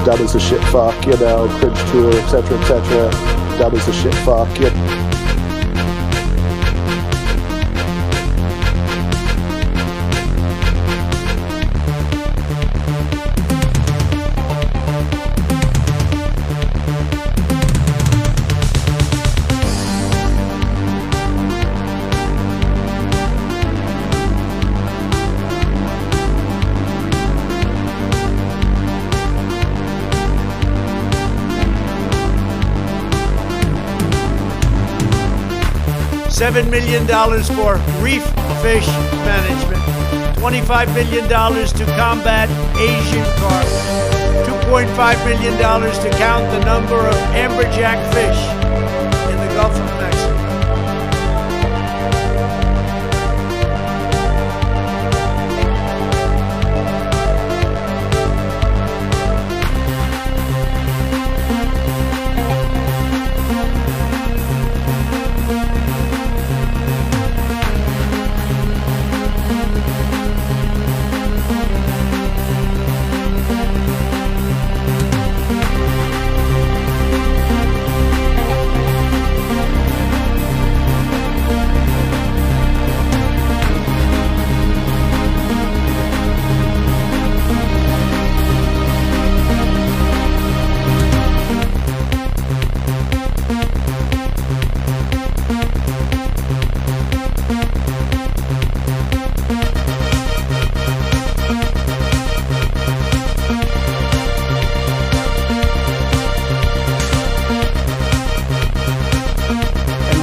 Done as a shit fuck, you know, cringe tour, etc., etc. Done as a shit fuck, you know. $7 million for reef fish management, $25 million to combat Asian carp, $2.5 million to count the number of amberjack fish in the Gulf of Mexico.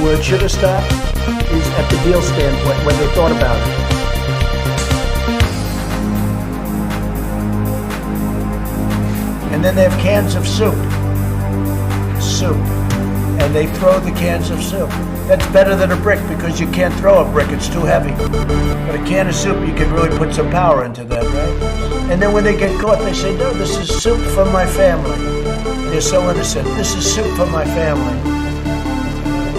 Where it should have stopped is at the deal standpoint when they thought about it. And then they have cans of soup. And they throw the cans of soup. That's better than a brick because you can't throw a brick, it's too heavy. But a can of soup, you can really put some power into that, right? And then when they get caught, they say, no, this is soup for my family. They're so innocent. This is soup for my family.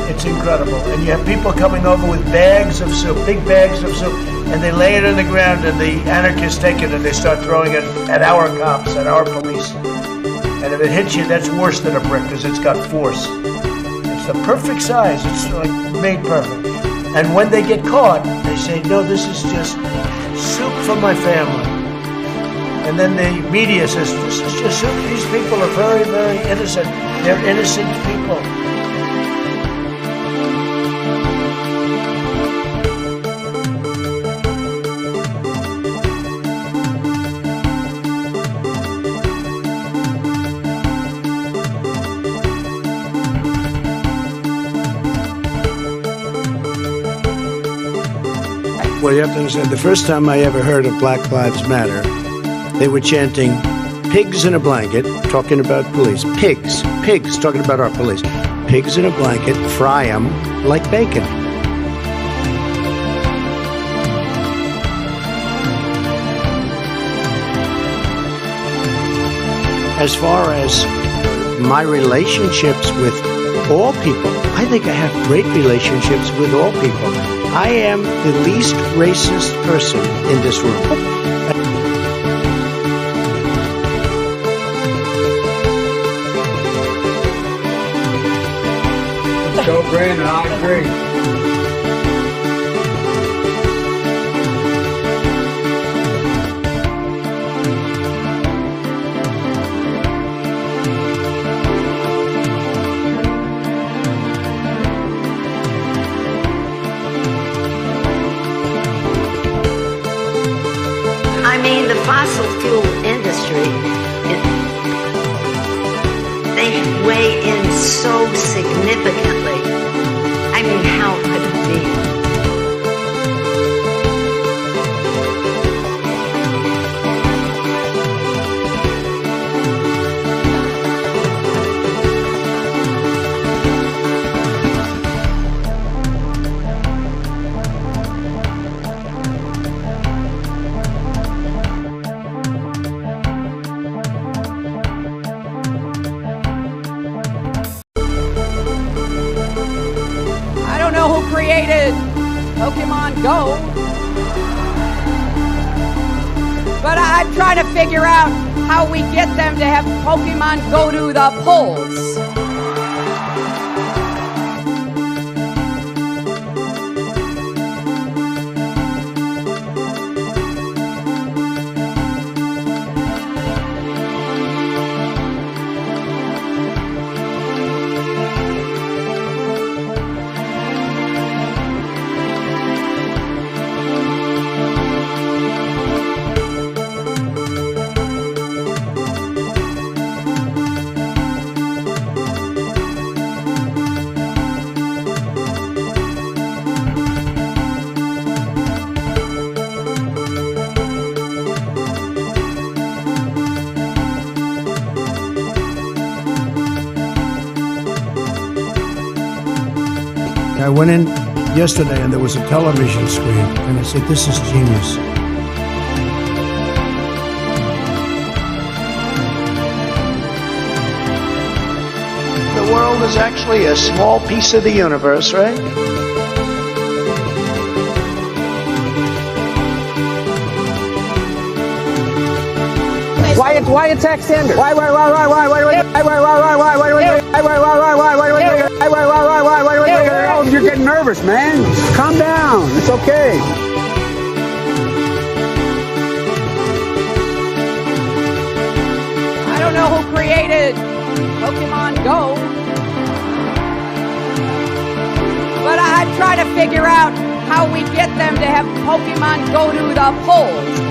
It's incredible. And you have people coming over with bags of soup, big bags of soup, and they lay it on the ground and the anarchists take it and they start throwing it at our cops, at our police. And if it hits you, that's worse than a brick because it's got force. It's the perfect size. It's like made perfect. And when they get caught, they say, no, this is just soup for my family. And then the media says, this is just soup. These people are very, very innocent. They're innocent people. Well, you have to understand, the first time I ever heard of Black Lives Matter, they were chanting, pigs in a blanket, talking about police. Pigs, talking about our police. Pigs in a blanket, fry them like bacon. As far as my relationships with all people, I think I have great relationships with all people. I am the least racist person in this room. So Brandon, I agree. The fossil fuel industry, they weigh in so significantly. I mean, how could it be? Created Pokemon Go, but I I'm trying to figure out how we get them to have Pokemon go to the polls. I went in yesterday and there was a television screen, and I said, this is genius. The world is actually a small piece of the universe, right? Why attack Sanders? Why? You're getting nervous, man. Calm down. It's okay. I don't know who created Pokemon Go, but I'm trying to figure out how we get them to have Pokemon go to the polls.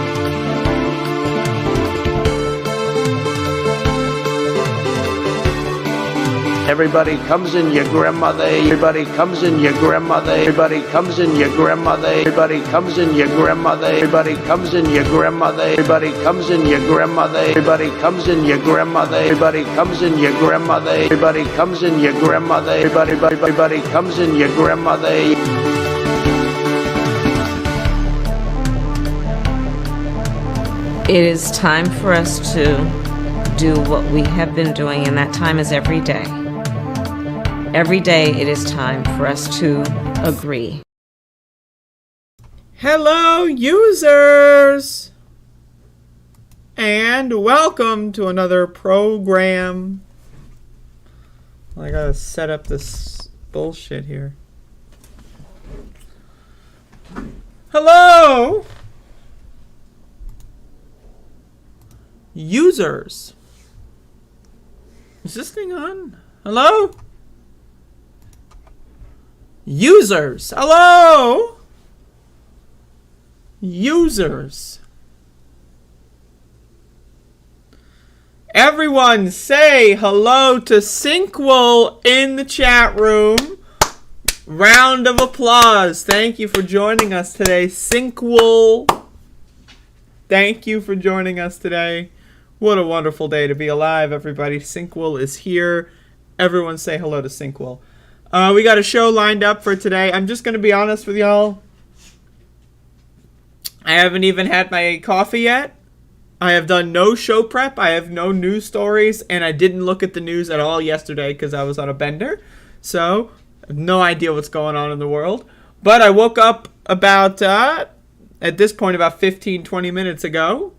Everybody comes in your grandmother. Everybody comes in your grandmother. Everybody comes in your grandmother. Everybody comes in your grandmother. Everybody comes in your grandmother. Everybody comes in your grandmother. Everybody comes in your grandmother. Everybody comes in your grandmother. Everybody comes in your grandmother. Everybody comes in your grandmother. It is time for us to do what we have been doing, and that time is every day. Every day it is time for us to agree. Hello, users! And welcome to another program. I gotta set up this bullshit here. Hello! Users. Is this thing on? Hello? Users. Hello? Users. Everyone say hello to Sinkwell in the chat room. Round of applause. Thank you for joining us today, Sinkwell. Thank you for joining us today. What a wonderful day to be alive, everybody. Sinkwell is here. Everyone say hello to Sinkwell. We got a show lined up for today. I'm just going to be honest with y'all. I haven't even had my coffee yet. I have done no show prep. I have no news stories. And I didn't look at the news at all yesterday because I was on a bender. So, I have no idea what's going on in the world. But I woke up about, at this point, about 15-20 minutes ago.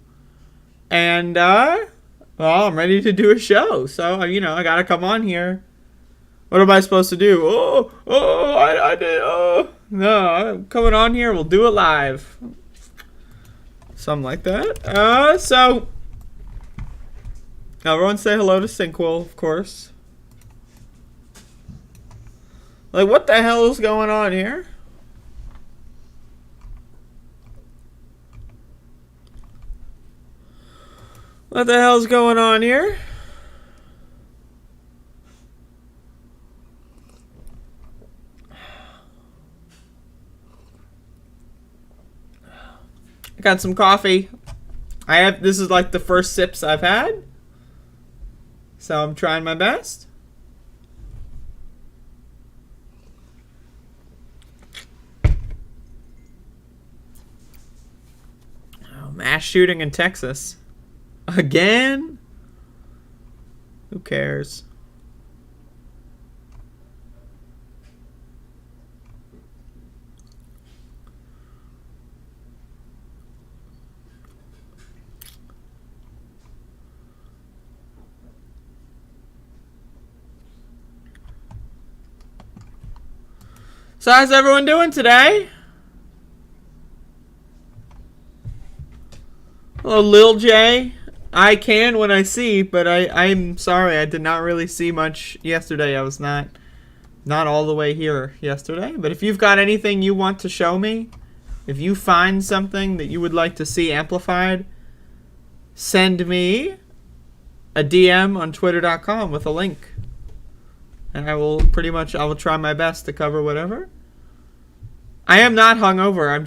And, well, I'm ready to do a show. So, I gotta come on here. What am I supposed to do? I did, no, I'm coming on here. We'll do it live. Something like that. So, everyone say hello to Sinkwell, of course. Like, what the hell is going on here? What the hell's going on here? I got some coffee. This is like the first sips I've had. So I'm trying my best. Oh, mass shooting in Texas. Again? Who cares? So how's everyone doing today? Hello, Lil J. I can when I see, but I'm sorry. I did not really see much yesterday. I was not all the way here yesterday. But if you've got anything you want to show me, if you find something that you would like to see amplified, send me a DM on twitter.com with a link. And I will try my best to cover whatever. I am not hungover. I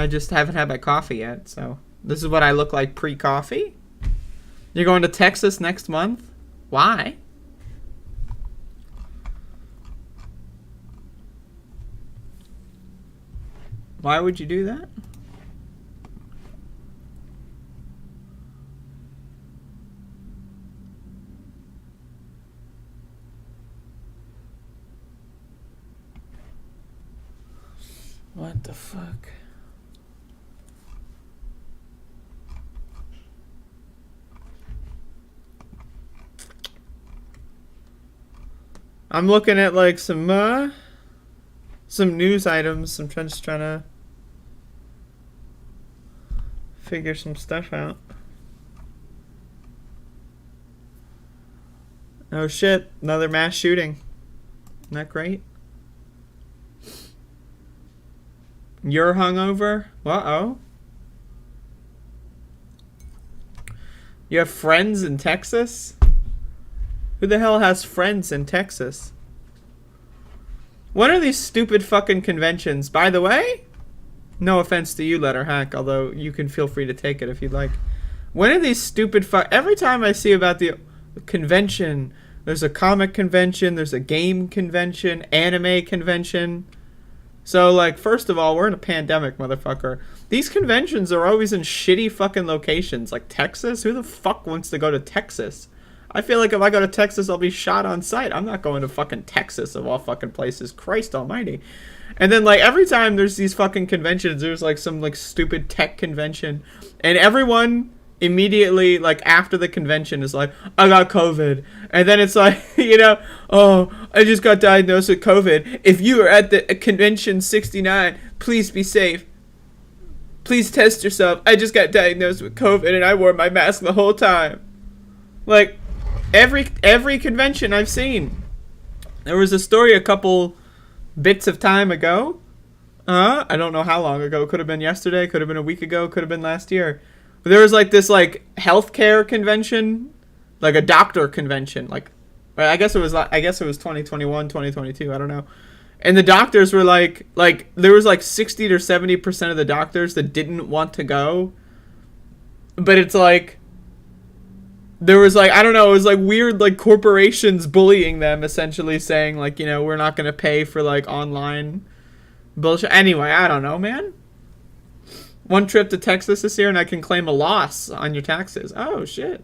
just haven't had my coffee yet. So this is what I look like pre-coffee. You're going to Texas next month? Why? Why would you do that? What the fuck? I'm looking at like some news items. I'm just trying to figure some stuff out. Oh shit, another mass shooting. Isn't that great? You're hungover? Uh-oh. You have friends in Texas? Who the hell has friends in Texas? What are these stupid fucking conventions? By the way, no offense to you, Letter Hack, although you can feel free to take it if you'd like. When are these stupid every time I see about the convention, there's a comic convention, there's a game convention, anime convention. So, like, first of all, we're in a pandemic, motherfucker. These conventions are always in shitty fucking locations. Like Texas? Who the fuck wants to go to Texas? I feel like if I go to Texas, I'll be shot on sight. I'm not going to fucking Texas of all fucking places. Christ almighty. And then, like, every time there's these fucking conventions, there's, like, some, like, stupid tech convention. And everyone immediately, like, after the convention is like, I got COVID. And then it's like, you know, oh, I just got diagnosed with COVID. If you are at the convention 69, please be safe. Please test yourself. I just got diagnosed with COVID and I wore my mask the whole time. Like, every convention I've seen. There was a story a couple bits of time ago. I don't know how long ago. Could have been yesterday. Could have been a week ago. Could have been last year. But there was like this like healthcare convention, like a doctor convention. Like, I guess it was 2021, 2022. I don't know. And the doctors were like there was like 60 to 70% of the doctors that didn't want to go. But it's like there was like, I don't know, it was like weird like corporations bullying them, essentially saying like, you know, we're not going to pay for like online bullshit. Anyway, I don't know, man. One trip to Texas this year and I can claim a loss on your taxes. Oh, shit.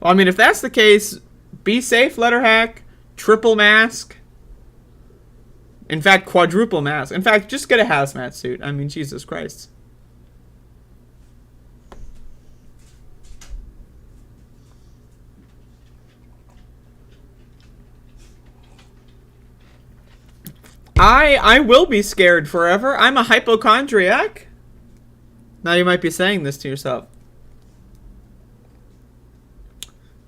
Well, I mean, if that's the case, be safe, Letter Hack. Triple mask. In fact, quadruple mask. In fact, just get a hazmat suit. I mean, Jesus Christ. I will be scared forever. I'm a hypochondriac. Now you might be saying this to yourself.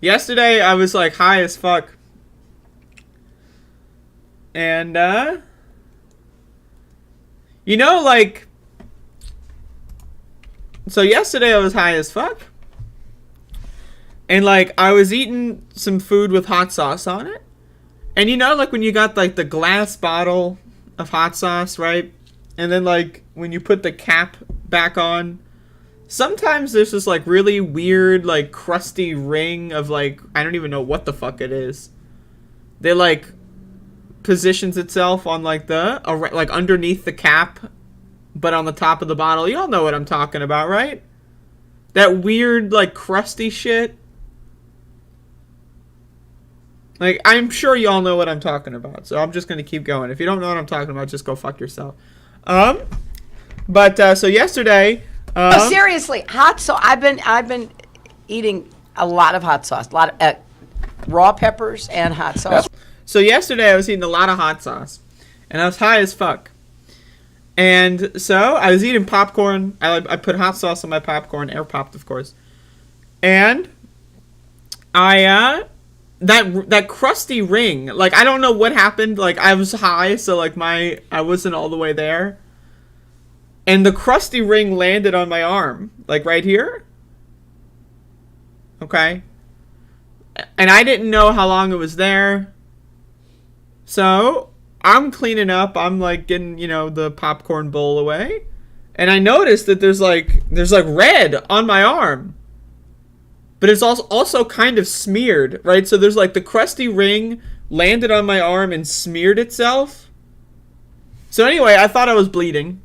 Yesterday I was like high as fuck. And you know, like, so yesterday I was high as fuck. And like I was eating some food with hot sauce on it. And you know, like when you got like the glass bottle of hot sauce, right? And then like when you put the cap back on, sometimes there's this like really weird like crusty ring of like, I don't even know what the fuck it is. They like positions itself on like the like underneath the cap, but on the top of the bottle. You all know what I'm talking about, right? That weird like crusty shit. Like, I'm sure you all know what I'm talking about, so I'm just gonna keep going. If you don't know what I'm talking about, just go fuck yourself. So yesterday, no, seriously, hot sauce. I've been eating a lot of hot sauce, a lot of raw peppers and hot sauce. So yesterday I was eating a lot of hot sauce, and I was high as fuck. And so I was eating popcorn. I put hot sauce on my popcorn, air popped, of course. And that crusty ring, like, I don't know what happened. Like, I was high, so like I wasn't all the way there. And the crusty ring landed on my arm, like right here. Okay. And I didn't know how long it was there. So I'm cleaning up. I'm like getting, the popcorn bowl away. And I noticed that there's like red on my arm. But it's also kind of smeared, right? So there's like the crusty ring landed on my arm and smeared itself. So anyway, I thought I was bleeding.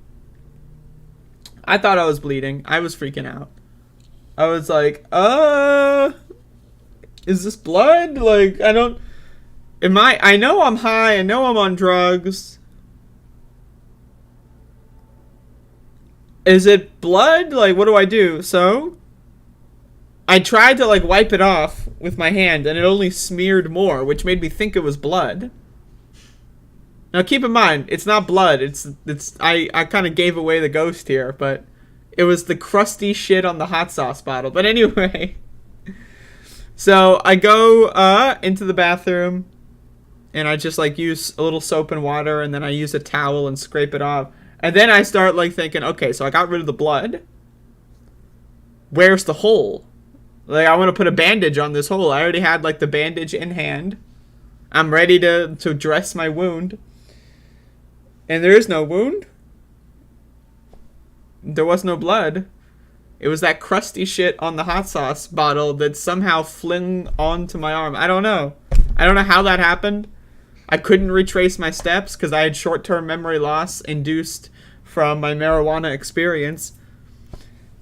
I was freaking out. I was like, is this blood? Like, I know I'm high. I know I'm on drugs. Is it blood? Like, what do I do? So I tried to like wipe it off with my hand, and it only smeared more, which made me think it was blood. Now keep in mind, it's not blood. I kind of gave away the ghost here, but it was the crusty shit on the hot sauce bottle. But anyway, so I go into the bathroom, and I just like use a little soap and water, and then I use a towel and scrape it off. And then I start like thinking, okay, so I got rid of the blood. Where's the hole? Like, I want to put a bandage on this hole. I already had like the bandage in hand. I'm ready to dress my wound. And there is no wound. There was no blood. It was that crusty shit on the hot sauce bottle that somehow fling onto my arm. I don't know. I don't know how that happened. I couldn't retrace my steps because I had short-term memory loss induced from my marijuana experience.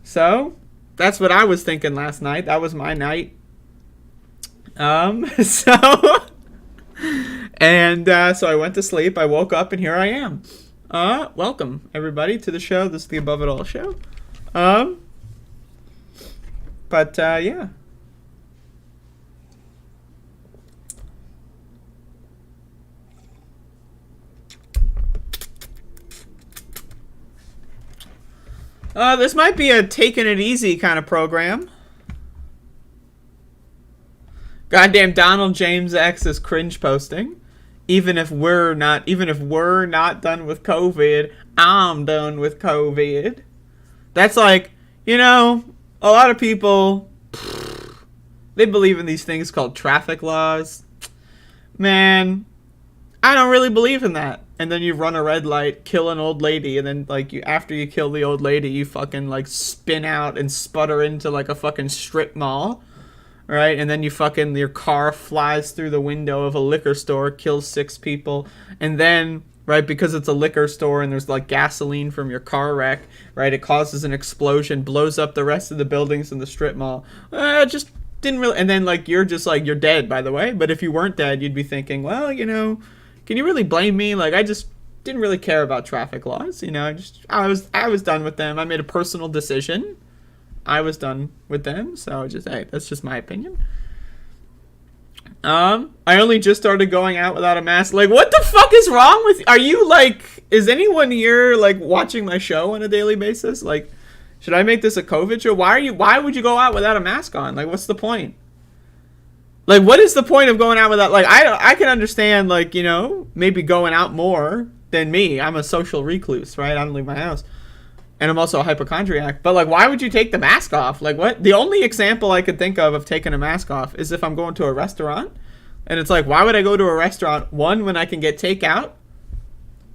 So that's what I was thinking last night. That was my night. So I went to sleep. I woke up and here I am. Welcome everybody to the show. This is the Above It All show. Yeah. This might be a taking it easy kind of program. Goddamn Donald James X is cringe posting. Even if we're not done with COVID, I'm done with COVID. That's like, a lot of people, they believe in these things called traffic laws. Man, I don't really believe in that. And then you run a red light, kill an old lady, and then after you kill the old lady, you fucking spin out and sputter into a fucking strip mall, right? And then your car flies through the window of a liquor store, kills 6 people, and then, right, because it's a liquor store and there's gasoline from your car wreck, right, it causes an explosion, blows up the rest of the buildings in the strip mall. Just didn't really, and then you're dead, by the way. But if you weren't dead, you'd be thinking, well, can you really blame me? I just didn't really care about traffic laws. I was done with them. I made a personal decision. I was done with them. So hey, that's just my opinion. I only just started going out without a mask. What the fuck is wrong with you? Are you is anyone here watching my show on a daily basis? Should I make this a COVID show? Why would you go out without a mask on? What's the point? What is the point of going out without, I can understand, maybe going out more than me. I'm a social recluse, right? I don't leave my house. And I'm also a hypochondriac. But, why would you take the mask off? What? The only example I could think of taking a mask off is if I'm going to a restaurant. And it's why would I go to a restaurant? 1, when I can get takeout.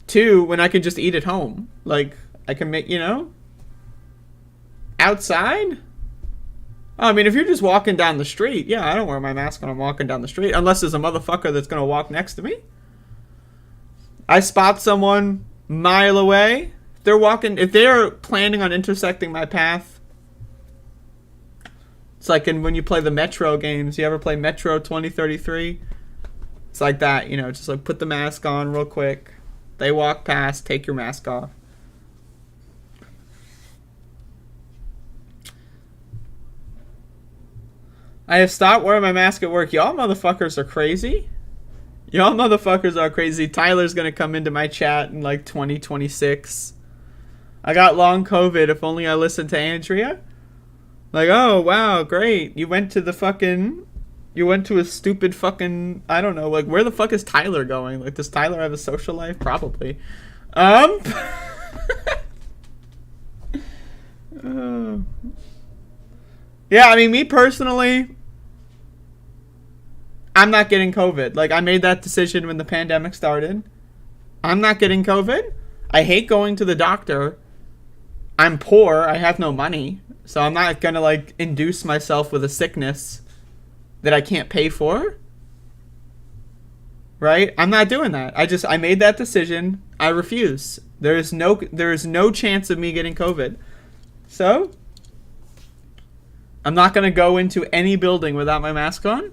2, when I can just eat at home. I can make, outside? I mean, if you're just walking down the street, yeah, I don't wear my mask when I'm walking down the street, unless there's a motherfucker that's going to walk next to me. I spot someone mile away. If they're planning on intersecting my path, it's when you play the Metro games. You ever play Metro 2033? It's like that, just put the mask on real quick. They walk past, take your mask off. I have stopped wearing my mask at work. Y'all motherfuckers are crazy. Y'all motherfuckers are crazy. Tyler's gonna come into my chat in like 2026. I got long COVID. If only I listened to Andrea. Like, oh wow, great. You went to a stupid fucking, I don't know, like where the fuck is Tyler going? Like, does Tyler have a social life? Probably. Yeah, I mean, me personally, I'm not getting COVID. Like, I made that decision when the pandemic started. I'm not getting COVID. I hate going to the doctor. I'm poor. I have no money. So I'm not going to, like, induce myself with a sickness that I can't pay for. Right? I'm not doing that. I made that decision. I refuse. There is no chance of me getting COVID. So, I'm not going to go into any building without my mask on.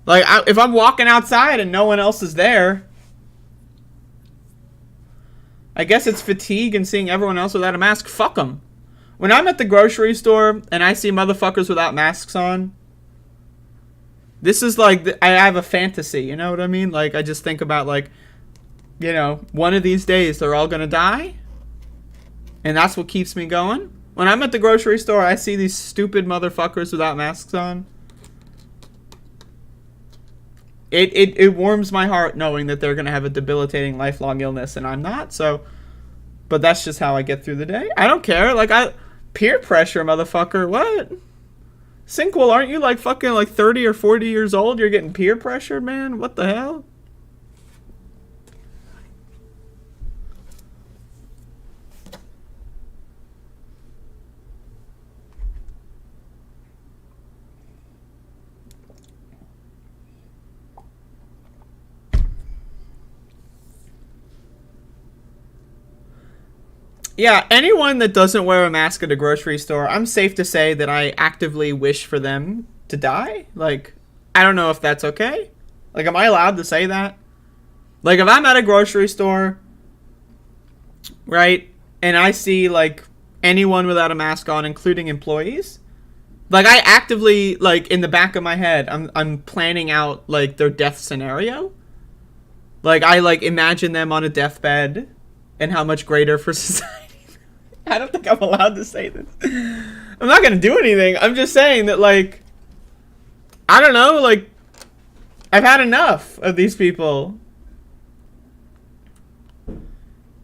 Like, if I'm walking outside and no one else is there, I guess it's fatigue and seeing everyone else without a mask. Fuck them. When I'm at the grocery store and I see motherfuckers without masks on, this is like, I have a fantasy, you know what I mean? Like, I just think about, like, you know, one of these days they're all gonna die. And that's what keeps me going. When I'm at the grocery store, I see these stupid motherfuckers without masks on. It warms my heart knowing that they're gonna have a debilitating lifelong illness and I'm not. So, but that's just how I get through the day. I don't care. Like, peer pressure, motherfucker. What? Sinkwell, aren't you like fucking like 30 or 40 years old? You're getting peer pressured, man? What the hell? Yeah, anyone that doesn't wear a mask at a grocery store, I'm safe to say that I actively wish for them to die. Like, I don't know if that's okay. Like, am I allowed to say that? Like, if I'm at a grocery store, right, and I see, like, anyone without a mask on, including employees, like, I actively, like, in the back of my head, I'm planning out, like, their death scenario. Like, I, like, imagine them on a deathbed and how much greater for society. I don't think I'm allowed to say this. I'm not going to do anything. I'm just saying that, like, I don't know, like, I've had enough of these people.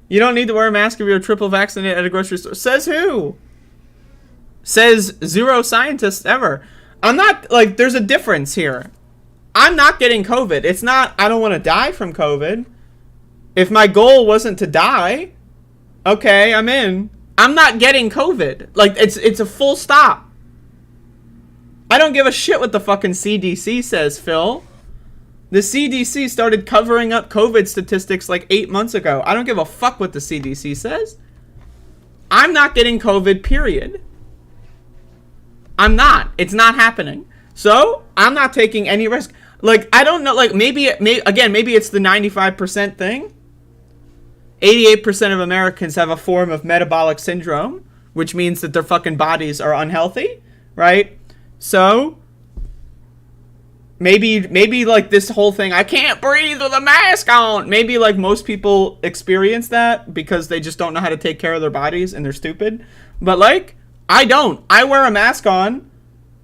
You don't need to wear a mask if you're triple vaccinated at a grocery store. Says who? Says zero scientists ever. I'm not, like, there's a difference here. I'm not getting COVID. It's not, I don't want to die from COVID. If my goal wasn't to die, okay, I'm in. I'm not getting COVID. Like, it's a full stop. I don't give a shit what the fucking CDC says, Phil. The CDC started covering up COVID statistics like 8 months ago. I don't give a fuck what the CDC says. I'm not getting COVID, period. I'm not. It's not happening. So, I'm not taking any risk. Like, I don't know, like, maybe it's the 95% thing. 88% of Americans have a form of metabolic syndrome, which means that their fucking bodies are unhealthy, right? So, maybe like this whole thing, I can't breathe with a mask on. Maybe like most people experience that because they just don't know how to take care of their bodies and they're stupid. But like, I don't. I wear a mask on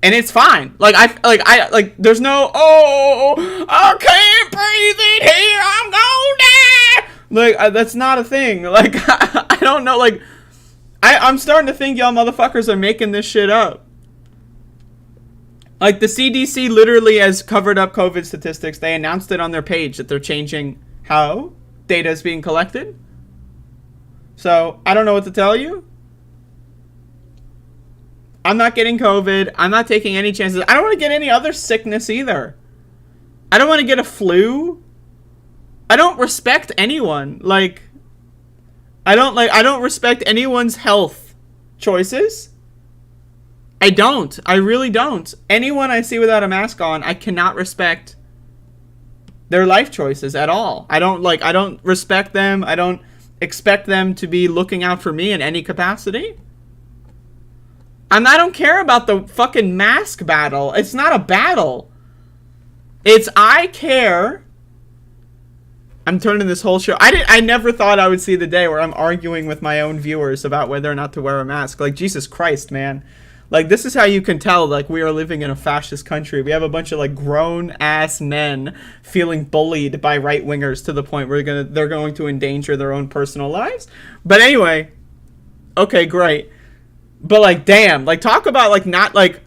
and it's fine. Like, there's no, I can't breathe in here, I'm gonna die. Like, that's not a thing. Like, I don't know. Like, I'm starting to think y'all motherfuckers are making this shit up. Like, the CDC literally has covered up COVID statistics. They announced it on their page that they're changing how data is being collected. So, I don't know what to tell you. I'm not getting COVID. I'm not taking any chances. I don't want to get any other sickness either. I don't want to get a flu. I don't respect anyone. Like, I don't respect anyone's health choices. I don't. I really don't. Anyone I see without a mask on, I cannot respect their life choices at all. I don't respect them. I don't expect them to be looking out for me in any capacity. I don't care about the fucking mask battle. It's not a battle. It's I care. I'm turning this whole show. I never thought I would see the day where I'm arguing with my own viewers about whether or not to wear a mask. Like, Jesus Christ, man. Like, this is how you can tell, like, we are living in a fascist country. We have a bunch of, like, grown-ass men feeling bullied by right-wingers to the point where they're going to endanger their own personal lives. But anyway, okay, great. But, like, damn. Like, talk about, like, not, like,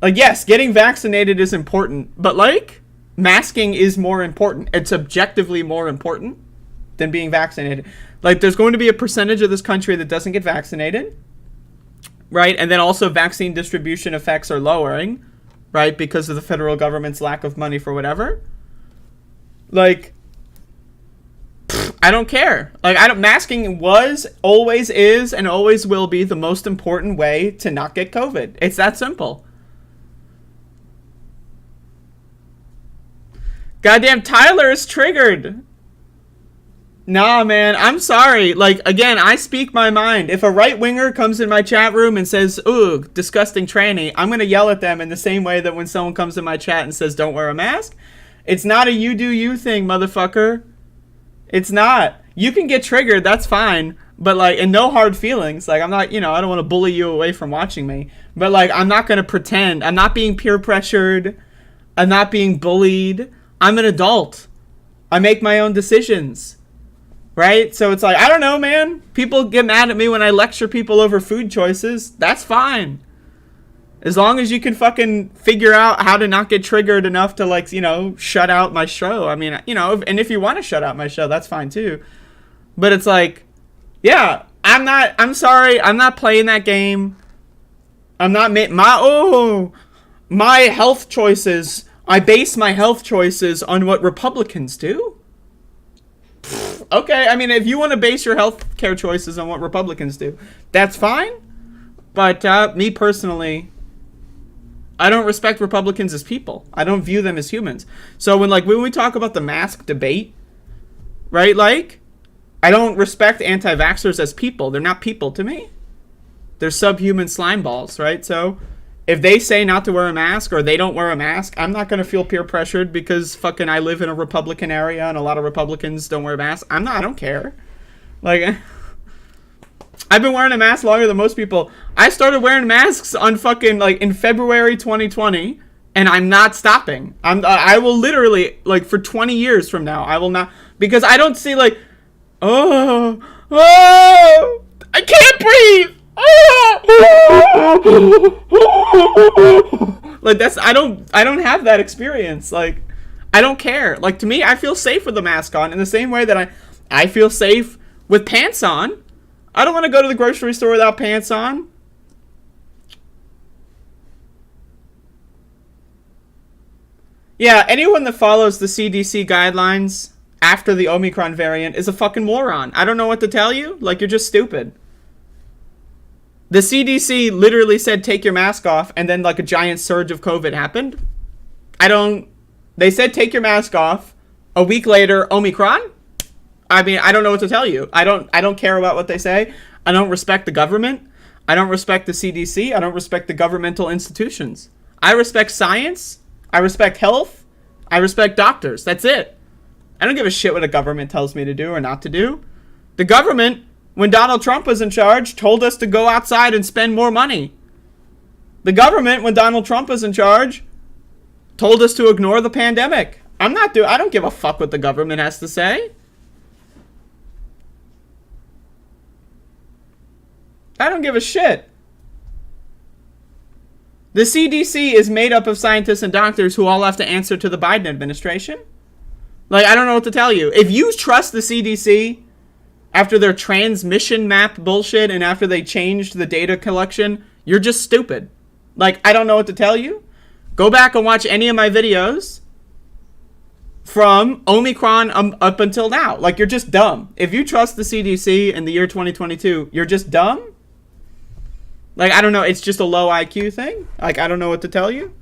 yes, getting vaccinated is important. But, like, masking is more important. It's objectively more important than being vaccinated. Like, there's going to be a percentage of this country that doesn't get vaccinated. Right, and then also vaccine distribution effects are lowering, right, because of the federal government's lack of money for whatever. Like, I don't care. Like, masking was, always is, and always will be the most important way to not get COVID. It's that simple. Goddamn, Tyler is triggered. Nah, man, I'm sorry. Like, again, I speak my mind. If a right-winger comes in my chat room and says, ooh, disgusting tranny, I'm going to yell at them in the same way that when someone comes in my chat and says, don't wear a mask. It's not a you do you thing, motherfucker. It's not. You can get triggered, that's fine. But, like, and no hard feelings. Like, I'm not, I don't want to bully you away from watching me. But, like, I'm not going to pretend. I'm not being peer pressured. I'm not being bullied. I'm an adult. I make my own decisions. Right? So it's like, I don't know, man. People get mad at me when I lecture people over food choices. That's fine. As long as you can fucking figure out how to not get triggered enough to, like, shut out my show. I mean, and if you want to shut out my show, that's fine too. But it's like, yeah, I'm sorry. I'm not playing that game. I'm not my health choices. I base my health choices on what Republicans do. Okay, I mean, if you want to base your health care choices on what Republicans do, that's fine. But me personally, I don't respect Republicans as people. I don't view them as humans. So when we talk about the mask debate, right, like, I don't respect anti-vaxxers as people. They're not people to me. They're subhuman slime balls, right? So if they say not to wear a mask or they don't wear a mask, I'm not going to feel peer pressured because fucking I live in a Republican area and a lot of Republicans don't wear masks. I don't care. Like, I've been wearing a mask longer than most people. I started wearing masks on fucking, like, in February 2020, and I'm not stopping. I will literally, like, for 20 years from now, I will not, because I don't see, like, oh, I can't breathe. Like, that's, I don't have that experience. Like, I don't care. Like, to me, I feel safe with the mask on in the same way that I feel safe with pants on. I don't want to go to the grocery store without pants on. Yeah, anyone that follows the CDC guidelines after the Omicron variant is a fucking moron. I don't know what to tell you. Like, you're just stupid. The CDC literally said, take your mask off, and then, like, a giant surge of COVID happened. They said, take your mask off. A week later, Omicron? I mean, I don't know what to tell you. I don't care about what they say. I don't respect the government. I don't respect the CDC. I don't respect the governmental institutions. I respect science. I respect health. I respect doctors. That's it. I don't give a shit what the government tells me to do or not to do. The government, when Donald Trump was in charge, told us to go outside and spend more money. The government, when Donald Trump was in charge, told us to ignore the pandemic. I don't give a fuck what the government has to say. I don't give a shit. The CDC is made up of scientists and doctors who all have to answer to the Biden administration. Like, I don't know what to tell you. If you trust the CDC after their transmission map bullshit and after they changed the data collection, you're just stupid. Like, I don't know what to tell you. Go back and watch any of my videos from Omicron up until now. Like, you're just dumb. If you trust the CDC in the year 2022, you're just dumb. Like, I don't know. It's just a low IQ thing. Like, I don't know what to tell you.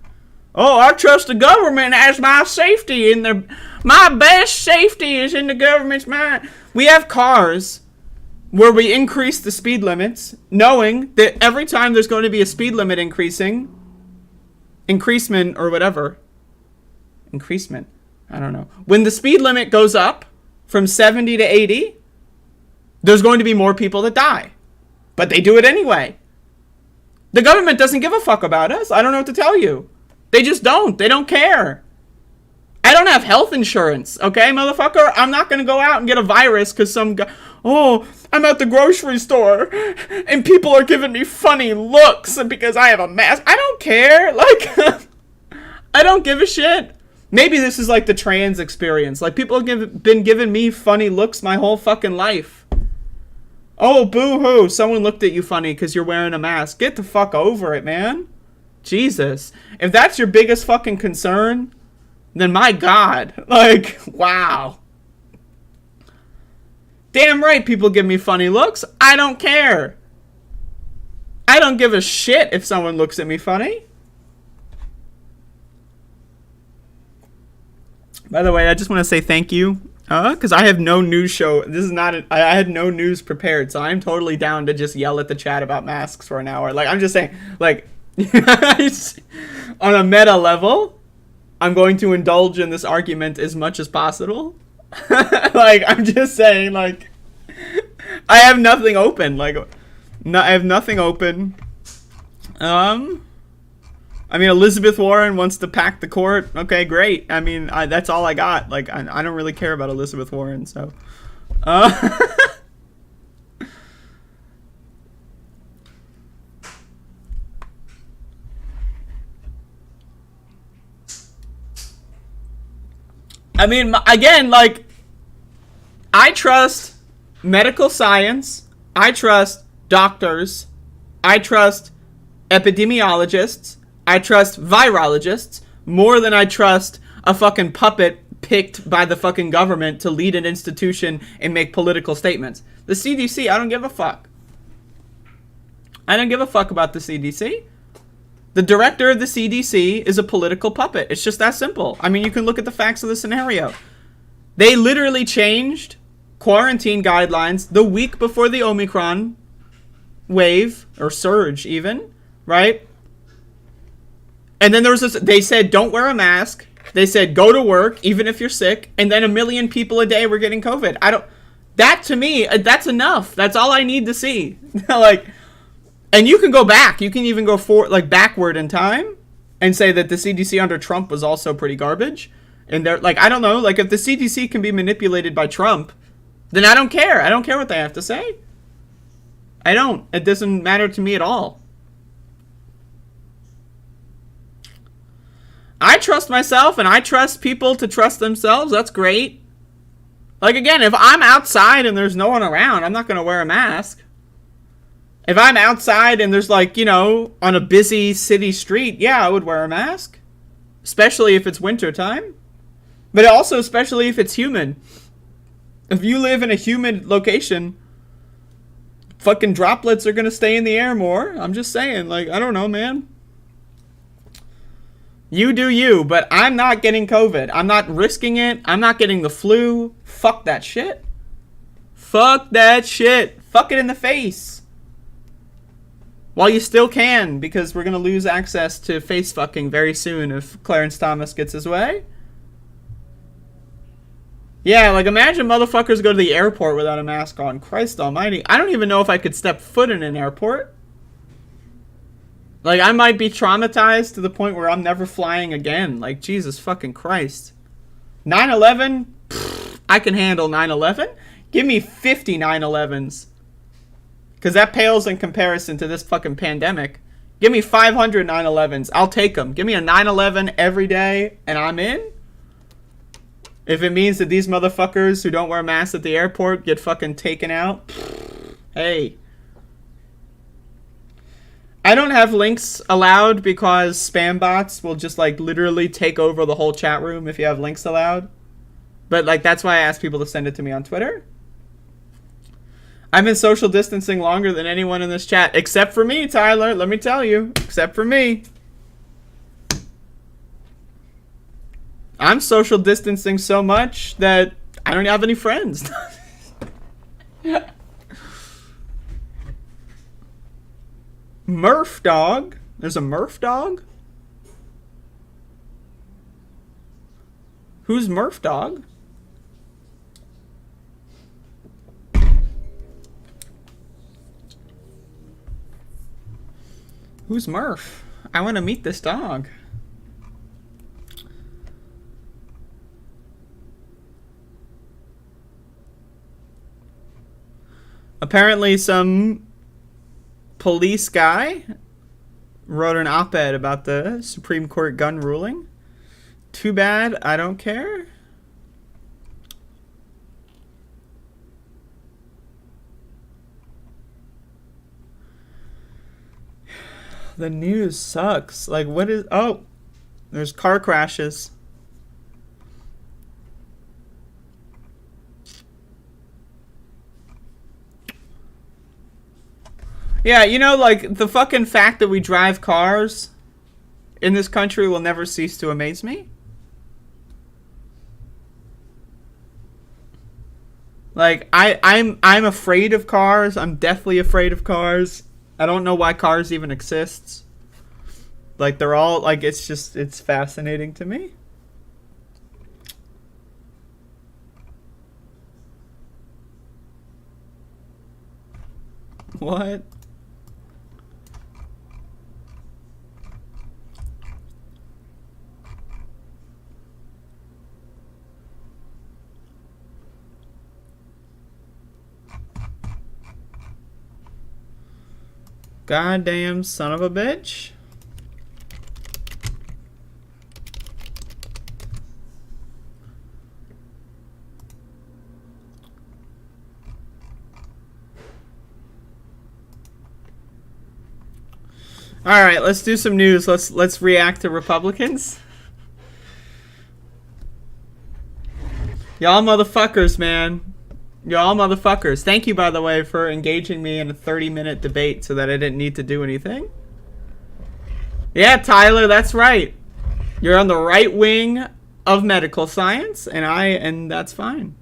Oh, I trust the government as my safety. My best safety is in the government's mind. We have cars where we increase the speed limits, knowing that every time there's going to be a speed limit increasement or whatever. Increasement. I don't know. When the speed limit goes up from 70 to 80, there's going to be more people that die. But they do it anyway. The government doesn't give a fuck about us. I don't know what to tell you. They just don't. They don't care. I don't have health insurance, okay, motherfucker? I'm not going to go out and get a virus because some guy... Oh, I'm at the grocery store and people are giving me funny looks because I have a mask. I don't care. Like, I don't give a shit. Maybe this is like the trans experience. Like, people have been giving me funny looks my whole fucking life. Oh, boo-hoo. Someone looked at you funny because you're wearing a mask. Get the fuck over it, man. Jesus. If that's your biggest fucking concern, then my God. Like, wow. Damn right people give me funny looks. I don't care. I don't give a shit if someone looks at me funny. By the way, I just want to say thank you. Because I have no news show. This is not... I had no news prepared. So I'm totally down to just yell at the chat about masks for an hour. Like, I'm just saying, like... on a meta level, I'm going to indulge in this argument as much as possible. Like, I'm just saying, like... I have nothing open. Like, no, I have nothing open. I mean, Elizabeth Warren wants to pack the court. Okay, great. I mean, that's all I got. Like, I don't really care about Elizabeth Warren, so. I mean, again, like, I trust medical science. I trust doctors. I trust epidemiologists. I trust virologists more than I trust a fucking puppet picked by the fucking government to lead an institution and make political statements. The CDC, I don't give a fuck. I don't give a fuck about the CDC. The director of the CDC is a political puppet. It's just that simple. I mean, you can look at the facts of the scenario. They literally changed quarantine guidelines the week before the Omicron wave, or surge even, right? And then there was this, they said, don't wear a mask. They said, go to work, even if you're sick. And then 1 million people a day were getting COVID. That to me, that's enough. That's all I need to see. Like, and you can go back. You can even go backward in time and say that the CDC under Trump was also pretty garbage. And they're like, I don't know, like if the CDC can be manipulated by Trump, then I don't care. I don't care what they have to say. I don't. It doesn't matter to me at all. I trust myself and I trust people to trust themselves. That's great. Like, again, if I'm outside and there's no one around, I'm not going to wear a mask. If I'm outside and there's, like, you know, on a busy city street, yeah, I would wear a mask. Especially if it's winter time. But also especially if it's humid. If you live in a humid location, fucking droplets are going to stay in the air more. I'm just saying, like, I don't know, man. You do you, but I'm not getting COVID. I'm not risking it. I'm not getting the flu. Fuck that shit. Fuck that shit. Fuck it in the face. While you still can, because we're going to lose access to face fucking very soon if Clarence Thomas gets his way. Yeah, like imagine motherfuckers go to the airport without a mask on. Christ almighty. I don't even know if I could step foot in an airport. Like, I might be traumatized to the point where I'm never flying again. Like, Jesus fucking Christ. 9/11? I can handle 9/11. Give me 50 9/11s. Because that pales in comparison to this fucking pandemic. Give me 500 9/11s. I'll take them. Give me a 9/11 every day, and I'm in. If it means that these motherfuckers who don't wear masks at the airport get fucking taken out, hey. I don't have links allowed because spam bots will just, like, literally take over the whole chat room if you have links allowed. But, like, that's why I ask people to send it to me on Twitter. I've been social distancing longer than anyone in this chat. Except for me, Tyler. Let me tell you. Except for me. I'm social distancing so much that I don't have any friends. Murph dog. There's a Murph dog? Who's Murph Dog? Who's Murph? I want to meet this dog. Apparently some police guy wrote an op-ed about the Supreme Court gun ruling. Too bad, I don't care. The news sucks. Like, what is... Oh, there's car crashes. Yeah, you know, like, the fucking fact that we drive cars in this country will never cease to amaze me. Like, I'm afraid of cars. I'm deathly afraid of cars. I don't know why cars even exists. Like, they're all, like, it's just, it's fascinating to me. What? Goddamn son of a bitch. All right, let's do some news. Let's react to Republicans. Y'all motherfuckers, man. Y'all motherfuckers. Thank you, by the way, for engaging me in a 30-minute debate so that I didn't need to do anything. Yeah, Tyler, that's right. You're on the right wing of medical science, and that's fine.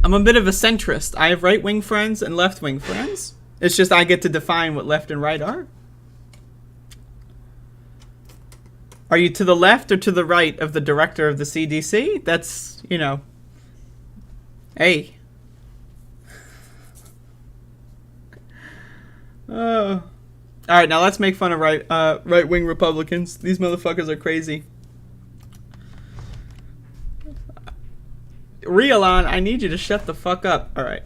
I'm a bit of a centrist. I have right-wing friends and left-wing friends. It's just I get to define what left and right are. Are you to the left or to the right of the director of the CDC? That's, you know, hey. All right, now let's make fun of right-wing Republicans. These motherfuckers are crazy. Rialon, I need you to shut the fuck up. All right.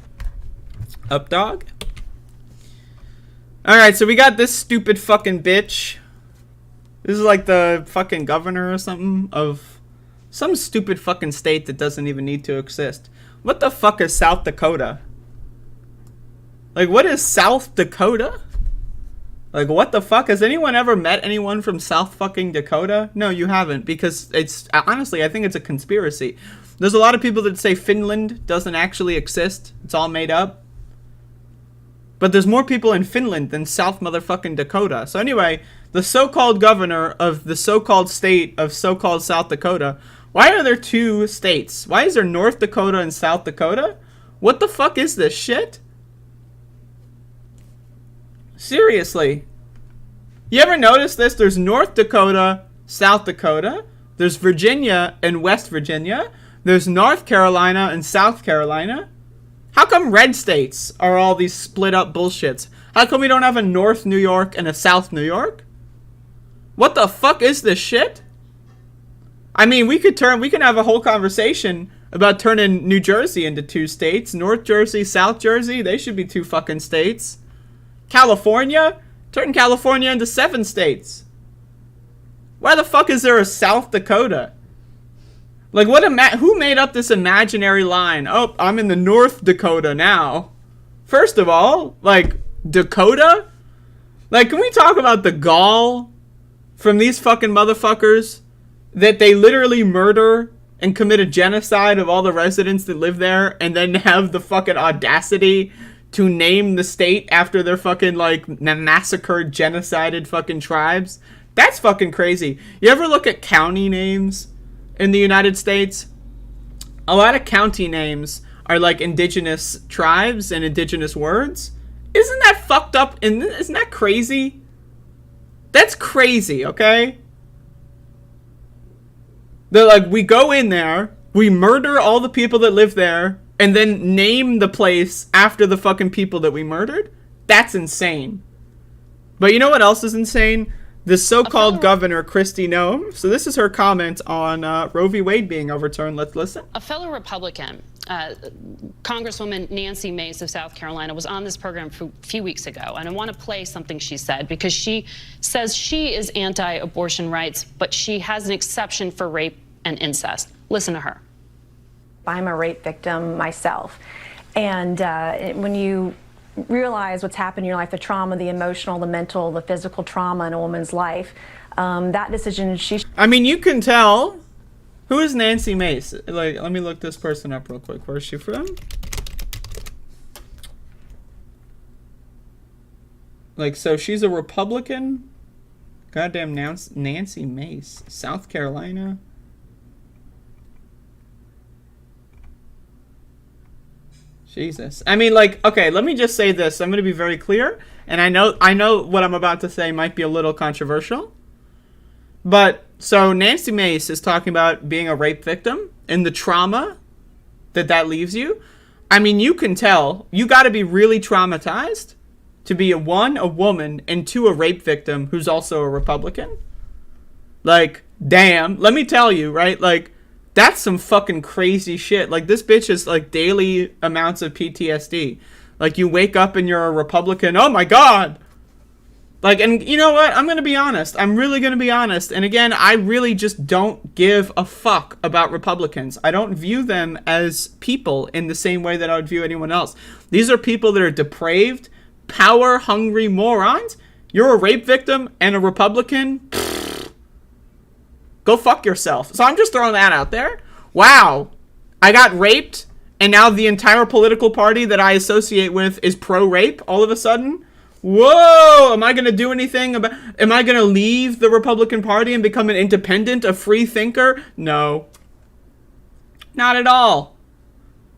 Up, dog? All right, so we got this stupid fucking bitch. This is like the fucking governor or something of some stupid fucking state that doesn't even need to exist. What the fuck is South Dakota? Like, what is South Dakota? Like, what the fuck? Has anyone ever met anyone from South fucking Dakota? No, you haven't, because it's, honestly, I think it's a conspiracy. There's a lot of people that say Finland doesn't actually exist. It's all made up. But there's more people in Finland than South motherfucking Dakota. So anyway, the so-called governor of the so-called state of so-called South Dakota. Why are there two states? Why is there North Dakota and South Dakota? What the fuck is this shit? Seriously. You ever notice this? There's North Dakota, South Dakota. There's Virginia and West Virginia. There's North Carolina and South Carolina. How come red states are all these split up bullshits? How come we don't have a North New York and a South New York? What the fuck is this shit? I mean, we can have a whole conversation about turning New Jersey into two states. North Jersey, South Jersey, they should be two fucking states. California? Turn California into 7 states. Why the fuck is there a South Dakota? Like, who made up this imaginary line? Oh, I'm in the North Dakota now. First of all, like, Dakota? Like, can we talk about the gall from these fucking motherfuckers that they literally murder and commit a genocide of all the residents that live there and then have the fucking audacity to name the state after their fucking, like, massacred, genocided fucking tribes? That's fucking crazy. You ever look at county names in the United States? A lot of county names are like indigenous tribes and indigenous words. Isn't that fucked up? And isn't that crazy? That's crazy, okay? They're like, we go in there, we murder all the people that live there, and then name the place after the fucking people that we murdered? That's insane. But you know what else is insane? The so-called governor, Kristi Noem. So this is her comment on Roe v. Wade being overturned. Let's listen. A fellow Republican, Congresswoman Nancy Mace of South Carolina, was on this program a few weeks ago. And I want to play something she said, because she says she is anti-abortion rights, but she has an exception for rape and incest. Listen to her. I'm a rape victim myself. And when you realize what's happened in your life, the trauma, the emotional, the mental, the physical trauma in a woman's life, that decision, I mean, you can tell. Who is Nancy Mace? Like, let me look this person up real quick. Where's she from? Like, so she's a Republican? Goddamn Nancy Mace. South Carolina. Jesus. I mean, like, okay, let me just say this. I'm going to be very clear. And I know what I'm about to say might be a little controversial. But, so Nancy Mace is talking about being a rape victim and the trauma that leaves you. I mean, you can tell. You got to be really traumatized to be a woman, and two, a rape victim who's also a Republican. Like, damn. Let me tell you, right? Like, that's some fucking crazy shit. Like, this bitch is, like, daily amounts of PTSD. Like, you wake up and you're a Republican. Oh, my God. Like, and you know what? I'm going to be honest. I'm really going to be honest. And again, I really just don't give a fuck about Republicans. I don't view them as people in the same way that I would view anyone else. These are people that are depraved, power-hungry morons. You're a rape victim and a Republican? Go fuck yourself. So I'm just throwing that out there. Wow. I got raped, and now the entire political party that I associate with is pro-rape all of a sudden? Whoa! Am I going to do anything about... Am I going to leave the Republican Party and become an independent, a free thinker? No. Not at all.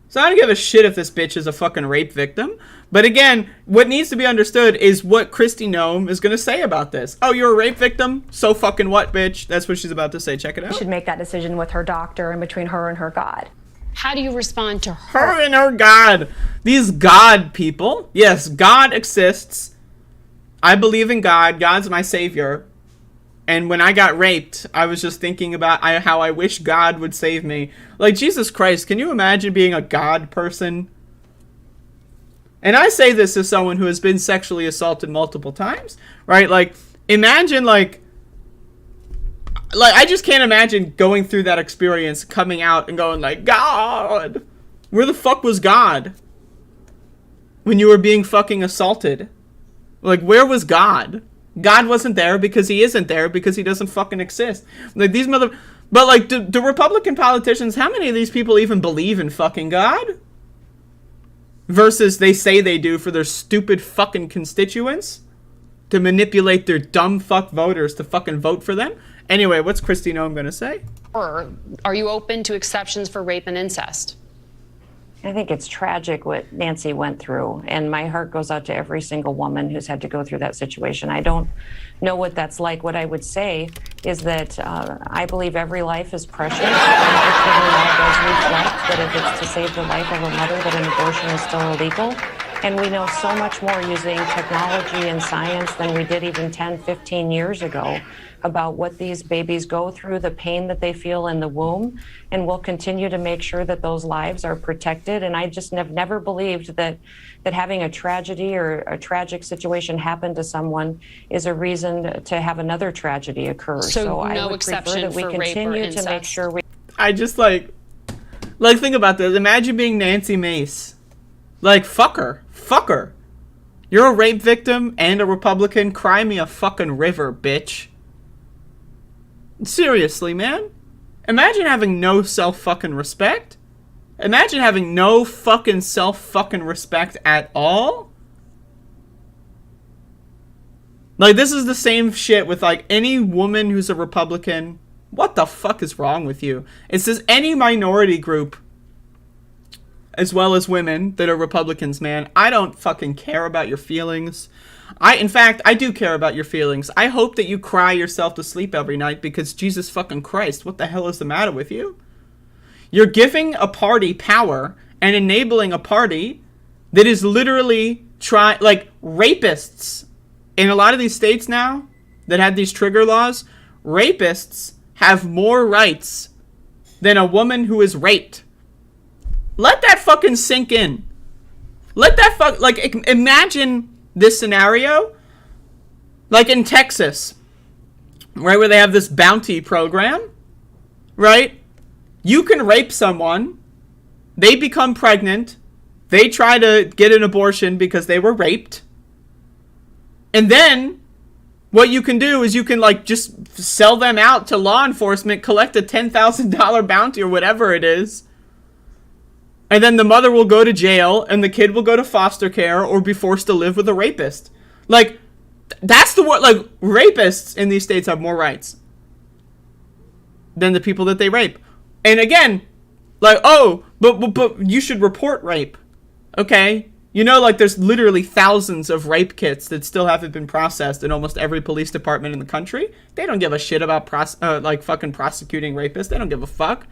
So I don't give a shit if this bitch is a fucking rape victim. But again, what needs to be understood is what Kristi Noem is going to say about this. Oh, you're a rape victim? So fucking what, bitch? That's what she's about to say. Check it out. She should make that decision with her doctor and between her and her God. How do you respond to her? Her and her God. These God people. Yes, God exists. I believe in God. God's my savior. And when I got raped, I was just thinking about how I wish God would save me. Like, Jesus Christ, can you imagine being a God person? And I say this as someone who has been sexually assaulted multiple times, right? Like, imagine, like, I just can't imagine going through that experience, coming out and going like, God, where the fuck was God when you were being fucking assaulted? Like, where was God? God wasn't there because he isn't there because he doesn't fucking exist. Like, these but like, do Republican politicians, how many of these people even believe in fucking God? Versus they say they do for their stupid fucking constituents to manipulate their dumb fuck voters to fucking vote for them. Anyway, what's Kristi Noem going to say? Or are you open to exceptions for rape and incest? I think it's tragic what Nancy went through, and my heart goes out to every single woman who's had to go through that situation. I don't know what that's like. What I would say is that I believe every life is precious. And every law does reflect that if it's to save the life of a mother, that an abortion is still illegal. And we know so much more using technology and science than we did even 10, 15 years ago about what these babies go through, the pain that they feel in the womb, and we'll continue to make sure that those lives are protected. And I just have never believed that having a tragedy or a tragic situation happen to someone is a reason to have another tragedy occur. So I no would exception prefer that we for rape or continue to incest. make sure we... I just like think about this. Imagine being Nancy Mace. Like, fuck her. Fuck her. You're a rape victim and a Republican. Cry me a fucking river, bitch. Seriously, man. Imagine having no self-fucking respect. Imagine having no fucking self-fucking respect at all. Like, this is the same shit with, like, any woman who's a Republican. What the fuck is wrong with you? It says any minority group as well as women that are Republicans, man. I don't fucking care about your feelings. In fact, I do care about your feelings. I hope that you cry yourself to sleep every night because Jesus fucking Christ, what the hell is the matter with you? You're giving a party power and enabling a party that is literally rapists. In a lot of these states now that have these trigger laws, rapists have more rights than a woman who is raped. Let that fucking sink in. Imagine this scenario, like in Texas, right, where they have this bounty program, right? You can rape someone, they become pregnant, they try to get an abortion because they were raped, and then what you can do is you can just sell them out to law enforcement, collect a $10,000 bounty or whatever it is, and then the mother will go to jail and the kid will go to foster care or be forced to live with a rapist. That's the word. Rapists in these states have more rights than the people that they rape. And again, but you should report rape. Okay? There's literally thousands of rape kits that still haven't been processed in almost every police department in the country. They don't give a shit about fucking prosecuting rapists. They don't give a fuck.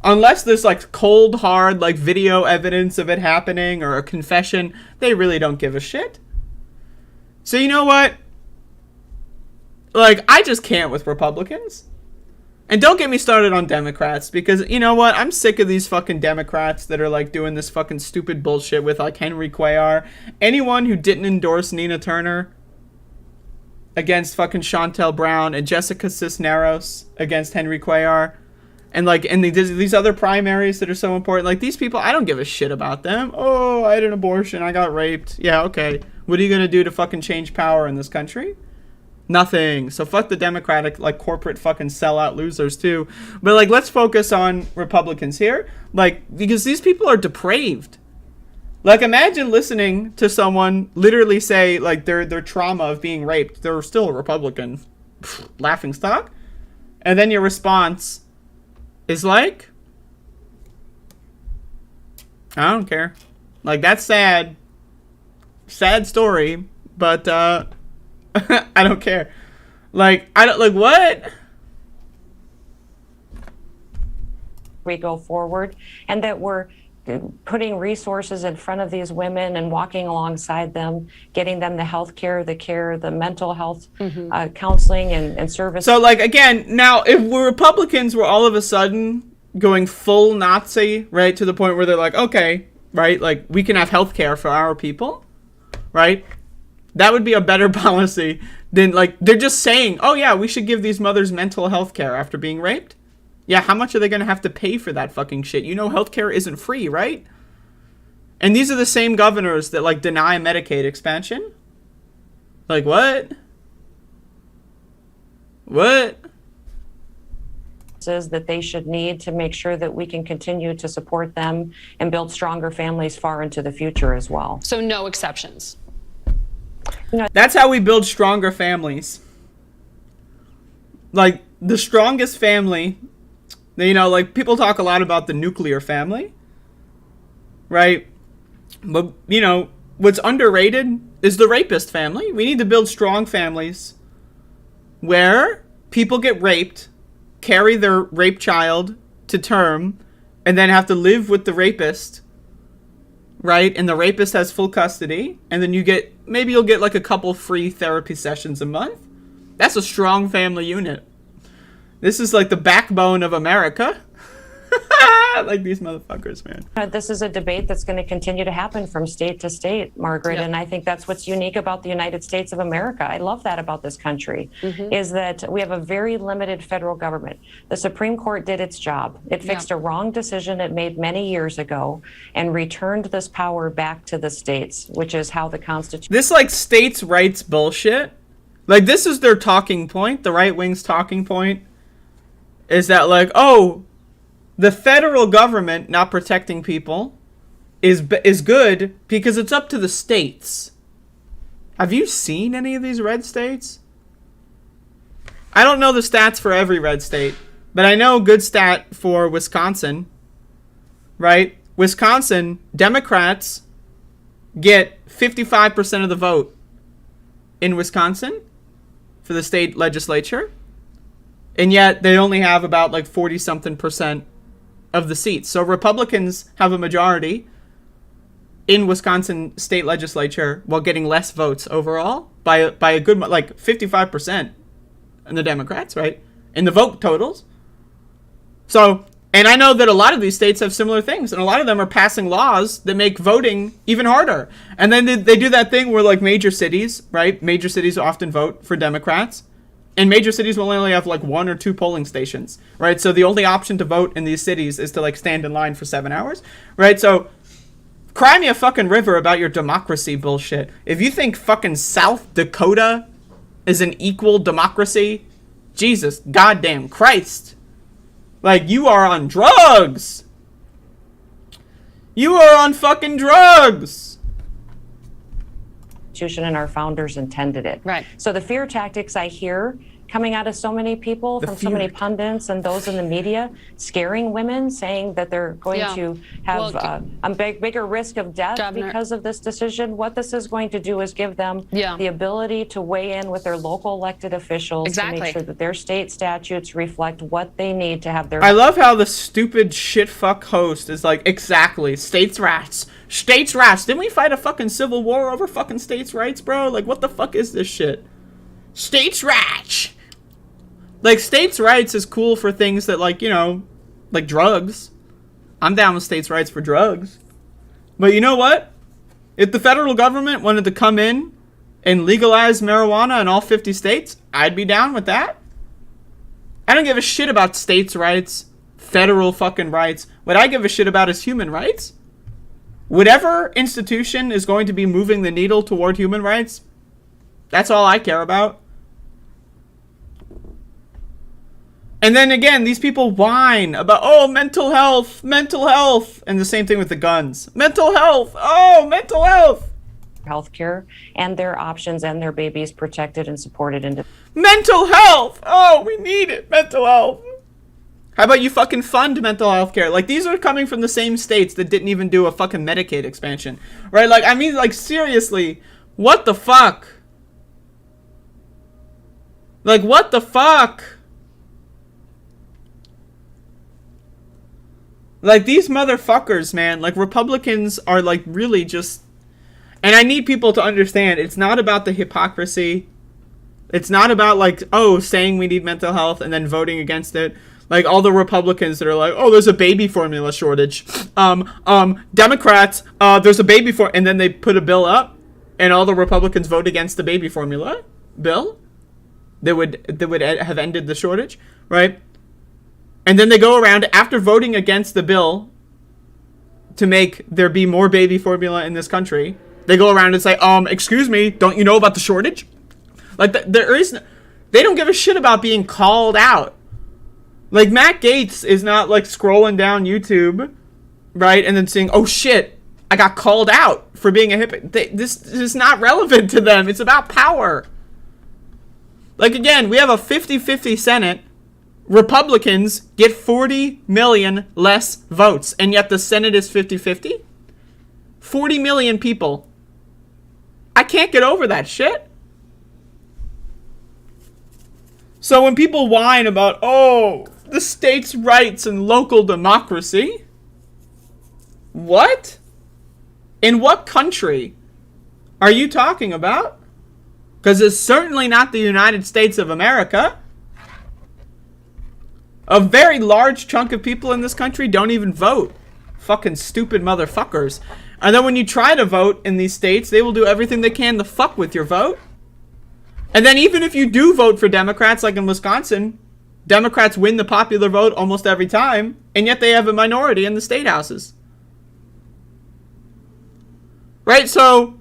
Unless there's cold, hard, video evidence of it happening or a confession, they really don't give a shit. So you know what? I just can't with Republicans. And don't get me started on Democrats, because you know what? I'm sick of these fucking Democrats that are doing this fucking stupid bullshit with Henry Cuellar. Anyone who didn't endorse Nina Turner against fucking Shontel Brown and Jessica Cisneros against Henry Cuellar. And these other primaries that are so important, these people, I don't give a shit about them. Oh, I had an abortion, I got raped. Yeah, okay. What are you gonna do to fucking change power in this country? Nothing. So fuck the Democratic, corporate fucking sellout losers too. But let's focus on Republicans here, because these people are depraved. Imagine listening to someone literally say their trauma of being raped. They're still a Republican. Laughing stock. And then your response is I don't care. That's sad. Sad story, but I don't care. What? We go forward, and that we're putting resources in front of these women and walking alongside them, getting them the health care, the mental health counseling and service. So again, now if Republicans were all of a sudden going full Nazi, right, to the point where they're okay, right, we can have health care for our people, right? That would be a better policy than they're just saying, oh yeah, we should give these mothers mental health care after being raped. Yeah, how much are they going to have to pay for that fucking shit? Healthcare isn't free, right? And these are the same governors that deny Medicaid expansion. What? What? Says that they should need to make sure that we can continue to support them and build stronger families far into the future as well. So no exceptions. That's how we build stronger families. The strongest family, people talk a lot about the nuclear family, right? But, what's underrated is the rapist family. We need to build strong families where people get raped, carry their rape child to term, and then have to live with the rapist, right? And the rapist has full custody, and then you'll get a couple free therapy sessions a month. That's a strong family unit. This is the backbone of America. These motherfuckers, man. This is a debate that's going to continue to happen from state to state, Margaret. Yeah. And I think that's what's unique about the United States of America. I love that about this country, is that we have a very limited federal government. The Supreme Court did its job. It fixed a wrong decision it made many years ago and returned this power back to the states, which is how the Constitution... This states' rights bullshit. This is their talking point, the right wing's talking point, is that the federal government not protecting people is good because it's up to the states. Have you seen any of these red states? I don't know the stats for every red state, but I know a good stat for Wisconsin, right? Wisconsin, Democrats get 55% of the vote in Wisconsin for the state legislature. And yet they only have about like 40-something% of the seats. So Republicans have a majority in Wisconsin state legislature while getting less votes overall by a good, like 55% in the Democrats, right? In the vote totals. So, and I know that a lot of these states have similar things, and a lot of them are passing laws that make voting even harder. And then they do that thing where, like, major cities, right? Major cities often vote for Democrats, and major cities will only have, like, 1 or 2 polling stations, right? So the only option to vote in these cities is to, like, stand in line for 7 hours, right? So cry me a fucking river about your democracy bullshit. If you think fucking South Dakota is an equal democracy, Jesus goddamn Christ. Like, you are on drugs. You are on fucking drugs. And our founders intended it. Right. So the fear tactics I hear coming out of so many people, from so many pundits and those in the media, scaring women, saying that they're going to have a bigger risk of death because of this decision. What this is going to do is give them the ability to weigh in with their local elected officials to make sure that their state statutes reflect what they need to have their... I love how the stupid shitfuck host is like, exactly, states' rights. States' rights. Didn't we fight a fucking civil war over fucking states' rights, bro? Like, what the fuck is this shit? States' rights. Like, states' rights is cool for things that, like, you know, like drugs. I'm down with states' rights for drugs. But you know what? If the federal government wanted to come in and legalize marijuana in all 50 states, I'd be down with that. I don't give a shit about states' rights, federal fucking rights. What I give a shit about is human rights. Whatever institution is going to be moving the needle toward human rights, that's all I care about. And then again, these people whine about, oh, mental health, and the same thing with the guns. Mental health, oh, mental health. Healthcare and their options and their babies protected and supported into... Mental health, oh, we need it, mental health. How about you fucking fund mental health care? Like, these are coming from the same states that didn't even do a fucking Medicaid expansion, right? Like, I mean, like, seriously, what the fuck? Like, what the fuck? Like, these motherfuckers, man, like, Republicans are, like, really just... And I need people to understand, it's not about the hypocrisy. It's not about, like, oh, saying we need mental health and then voting against it. Like, all the Republicans that are like, oh, there's a baby formula shortage. Democrats, there's a baby for... And then they put a bill up, and all the Republicans vote against the baby formula bill that would have ended the shortage, right? And then they go around after voting against the bill to make there be more baby formula in this country. They go around and say, excuse me, don't you know about the shortage? Like, there is... They don't give a shit about being called out. Like, Matt Gaetz is not, like, scrolling down YouTube, right? And then saying, oh, shit, I got called out for being a hypocrite. This is not relevant to them. It's about power. Like, again, we have a 50-50 Senate. Republicans get 40 million less votes, and yet the Senate is 50-50? 40 million people. I can't get over that shit. So when people whine about, oh, the states' rights and local democracy, what? In what country are you talking about? Because it's certainly not the United States of America. A very large chunk of people in this country don't even vote. Fucking stupid motherfuckers. And then when you try to vote in these states, they will do everything they can to fuck with your vote. And then even if you do vote for Democrats, like in Wisconsin, Democrats win the popular vote almost every time, and yet they have a minority in the state houses. Right? So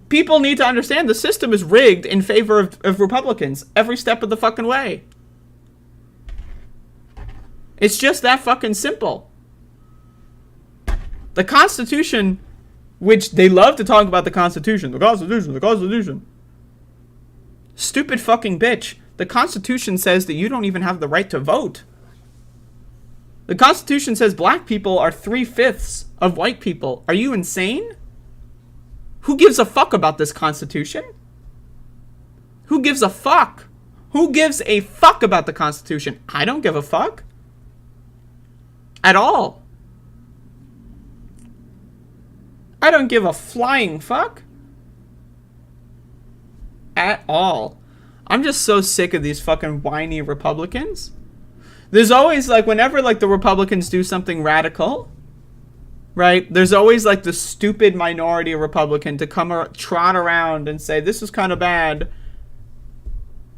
people need to understand the system is rigged in favor of Republicans every step of the fucking way. It's just that fucking simple. The Constitution, which they love to talk about the Constitution. Stupid fucking bitch. The Constitution says that you don't even have the right to vote. The Constitution says black people are 3/5 of white people. Are you insane? Who gives a fuck about this Constitution? Who gives a fuck? Who gives a fuck about the Constitution? I don't give a fuck. At all. I don't give a flying fuck. At all. I'm just so sick of these fucking whiny Republicans. There's always, like, whenever, like, the Republicans do something radical, right? There's always, like, the stupid minority Republican to come trot around and say, this is kind of bad.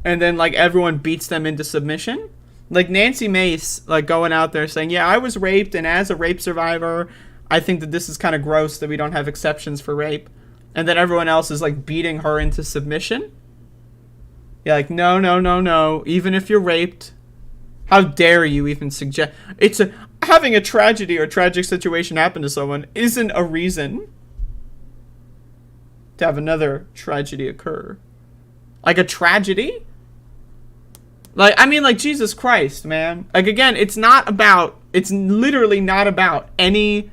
And then, like, everyone beats them into submission. Like, Nancy Mace, like, going out there saying, yeah, I was raped, and as a rape survivor, I think that this is kind of gross that we don't have exceptions for rape. And then everyone else is, like, beating her into submission. You're like, no, no, no, no. Even if you're raped, how dare you even suggest... Having a tragedy or tragic situation happen to someone isn't a reason to have another tragedy occur. Like, a tragedy? Like, I mean, like, Jesus Christ, man. Like, again, it's literally not about any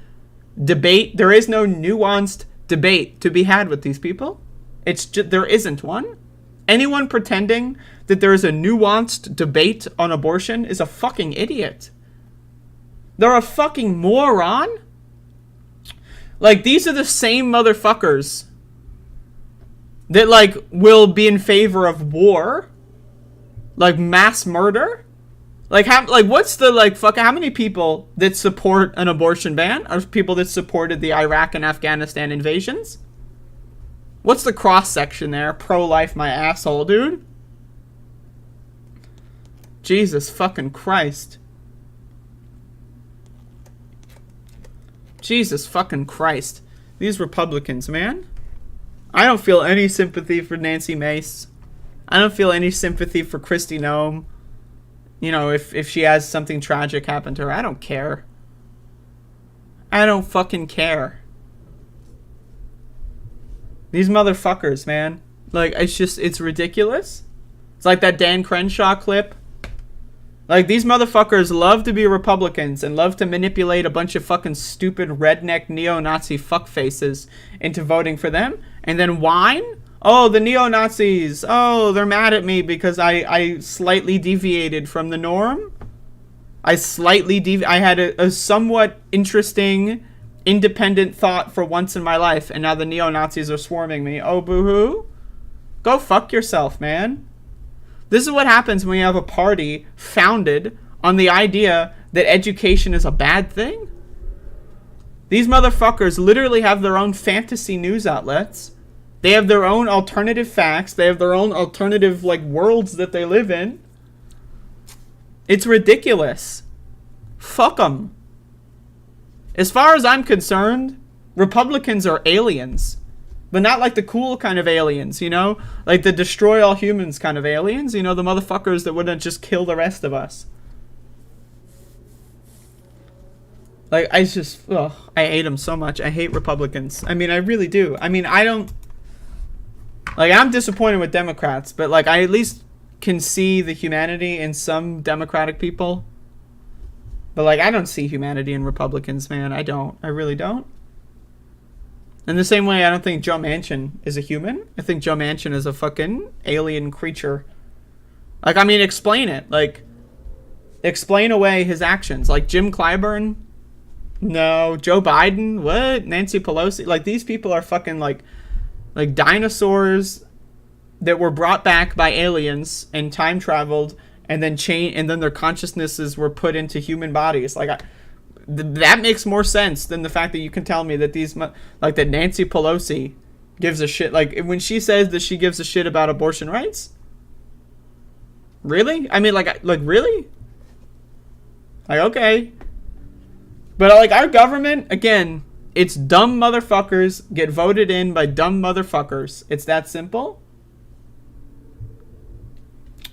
debate. There is no nuanced debate to be had with these people. There isn't one. Anyone pretending that there is a nuanced debate on abortion is a fucking idiot. They're a fucking moron. Like, these are the same motherfuckers that, like, will be in favor of war. Like, mass murder. Like, what's the, like, how many people that support an abortion ban are people that supported the Iraq and Afghanistan invasions? What's the cross-section there? Pro-life, my asshole, dude. Jesus fucking Christ. Jesus fucking Christ. These Republicans, man. I don't feel any sympathy for Nancy Mace. I don't feel any sympathy for Kristi Noem. You know, if she has something tragic happen to her, I don't care. I don't fucking care. These motherfuckers, man. Like, it's ridiculous. It's like that Dan Crenshaw clip. Like, these motherfuckers love to be Republicans and love to manipulate a bunch of fucking stupid redneck neo-Nazi fuckfaces into voting for them. And then whine? Oh, the neo-Nazis. Oh, they're mad at me because I slightly deviated from the norm. I had a somewhat interesting... independent thought for once in my life, and now the neo-Nazis are swarming me. Oh, boo-hoo. Go fuck yourself, man. This is what happens when you have a party founded on the idea that education is a bad thing. These motherfuckers literally have their own fantasy news outlets. They have their own alternative facts. They have their own alternative, like, worlds that they live in. It's ridiculous. Fuck them. As far as I'm concerned, Republicans are aliens. But not like the cool kind of aliens, you know? Like the destroy all humans kind of aliens. You know, the motherfuckers that wouldn't just kill the rest of us. Like, I hate them so much. I hate Republicans. I mean, I really do. I mean, I'm disappointed with Democrats. But, like, I at least can see the humanity in some Democratic people. But, like, I don't see humanity in Republicans, man. I don't. I really don't. In the same way, I don't think Joe Manchin is a human. I think Joe Manchin is a fucking alien creature. Like, I mean, explain it. Like, explain away his actions. Like, Jim Clyburn? No. Joe Biden? What? Nancy Pelosi? Like, these people are fucking, like dinosaurs that were brought back by aliens and time traveled and then their consciousnesses were put into human bodies. Like, that makes more sense than the fact that you can tell me that that Nancy Pelosi gives a shit. Like, when she says that she gives a shit about abortion rights? Really? I mean, like really? Like, okay. But, like, our government, again, it's dumb motherfuckers get voted in by dumb motherfuckers. It's that simple.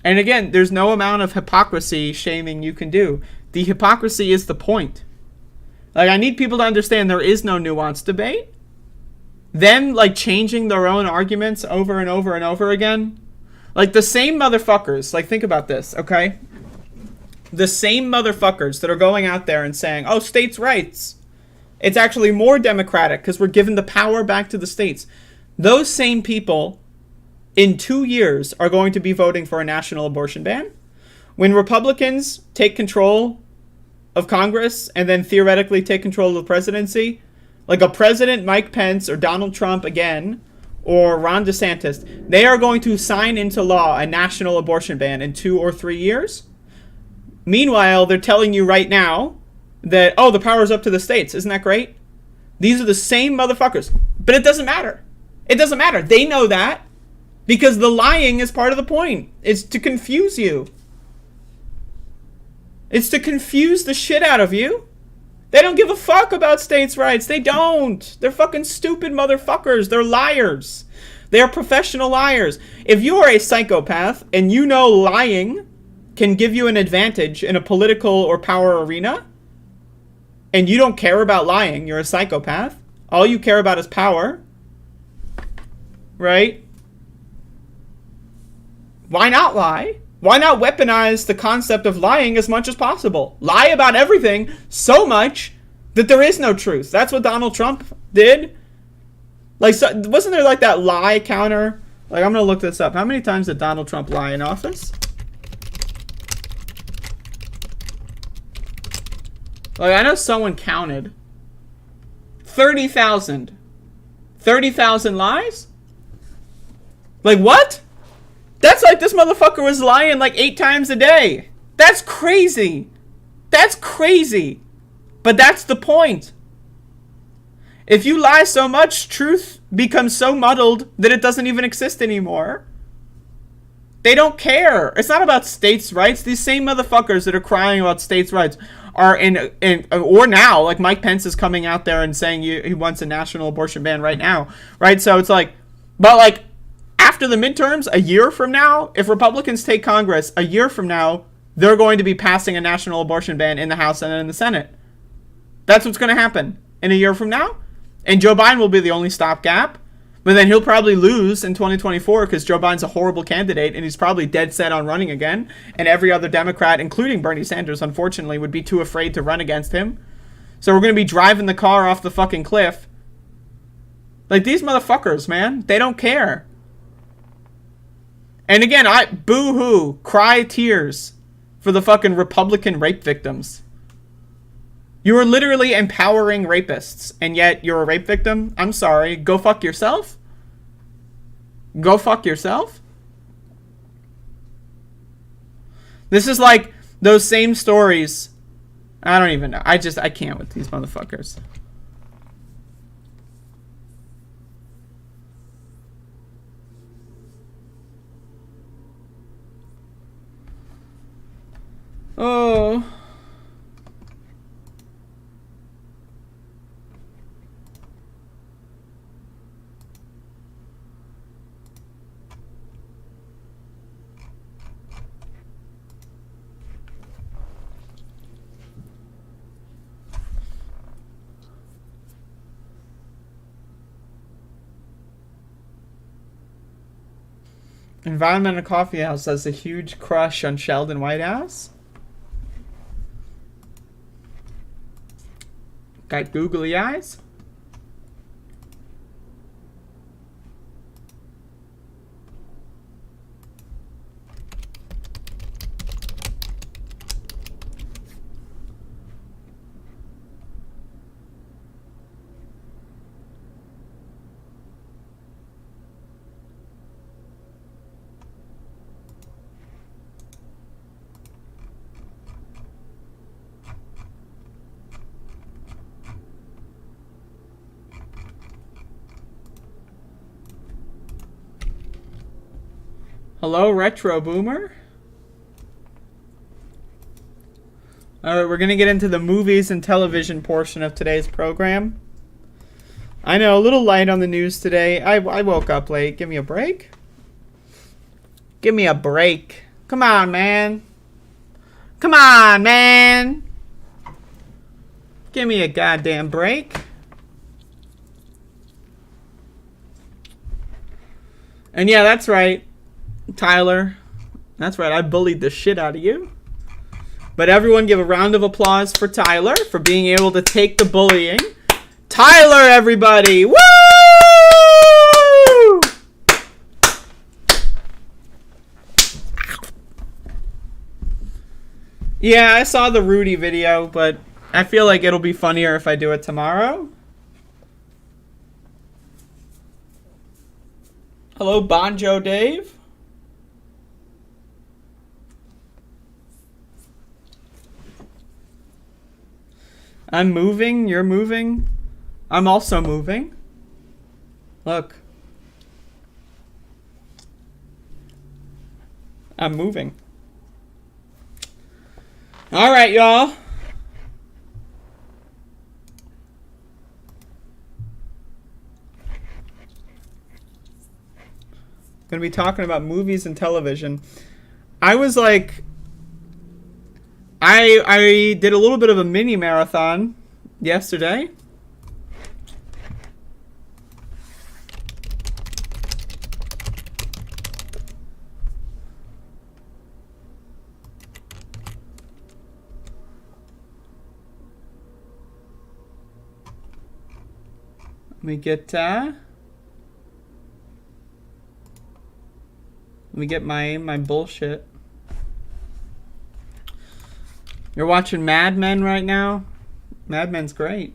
And again, there's no amount of hypocrisy shaming you can do. The hypocrisy is the point. Like, I need people to understand there is no nuanced debate. Them, like, changing their own arguments over and over and over again. Like, the same motherfuckers. Like, think about this, okay? the same motherfuckers that are going out there and saying, oh, states' rights, it's actually more democratic because we're giving the power back to the states. Those same people in 2 years are going to be voting for a national abortion ban. When Republicans take control of Congress and then theoretically take control of the presidency, like a President Mike Pence or Donald Trump again, or Ron DeSantis, they are going to sign into law a national abortion ban in 2 or 3 years. Meanwhile, they're telling you right now that, oh, the power's up to the states. Isn't that great? These are the same motherfuckers. But it doesn't matter. It doesn't matter. They know that because the lying is part of the point. It's to confuse you. It's to confuse the shit out of you. They don't give a fuck about states' rights. They don't. They're fucking stupid motherfuckers. They're liars. They are professional liars. If you are a psychopath and you know lying can give you an advantage in a political or power arena, and you don't care about lying, you're a psychopath. All you care about is power. Right? Why not lie? Why not weaponize the concept of lying as much as possible? Lie about everything so much that there is no truth. That's what Donald Trump did. Like, so, wasn't there like that lie counter? Like, I'm going to look this up. How many times did Donald Trump lie in office? Like, I know someone counted 30,000. 30,000 lies? Like, what? That's like this motherfucker was lying like 8 times a day. That's crazy. That's crazy. But that's the point. If you lie so much, truth becomes so muddled that it doesn't even exist anymore. They don't care. It's not about states' rights. These same motherfuckers that are crying about states' rights are or now, like Mike Pence is coming out there and saying he wants a national abortion ban right now. Right? So it's like, but like, after the midterms, a year from now, if Republicans take Congress, a year from now, they're going to be passing a national abortion ban in the House and in the Senate. That's what's going to happen in a year from now. And Joe Biden will be the only stopgap. But then he'll probably lose in 2024 because Joe Biden's a horrible candidate and he's probably dead set on running again. And every other Democrat, including Bernie Sanders, unfortunately, would be too afraid to run against him. So we're going to be driving the car off the fucking cliff. Like, these motherfuckers, man, they don't care. And again, boo-hoo, cry tears for the fucking Republican rape victims. You are literally empowering rapists, and yet you're a rape victim? I'm sorry. Go fuck yourself? Go fuck yourself? This is like those same stories. I don't even know. I can't with these motherfuckers. Oh. Environmental Coffee House has a huge crush on Sheldon Whitehouse. Got googly eyes. Hello, Retro Boomer. Alright, we're going to get into the movies and television portion of today's program. I know, a little light on the news today. I woke up late. Give me a break. Give me a break. Come on, man. Come on, man. Give me a goddamn break. And yeah, that's right. Tyler, that's right, I bullied the shit out of you. But everyone give a round of applause for Tyler for being able to take the bullying. Tyler, everybody! Woo! Yeah, I saw the Rudy video, but I feel like it'll be funnier if I do it tomorrow. Hello, Bonjo Dave. I'm moving, you're moving. I'm also moving. Look. I'm moving. All right, y'all. Gonna be talking about movies and television. I was like, I did a little bit of a mini marathon yesterday. Let me get my bullshit. You're watching Mad Men right now? Mad Men's great.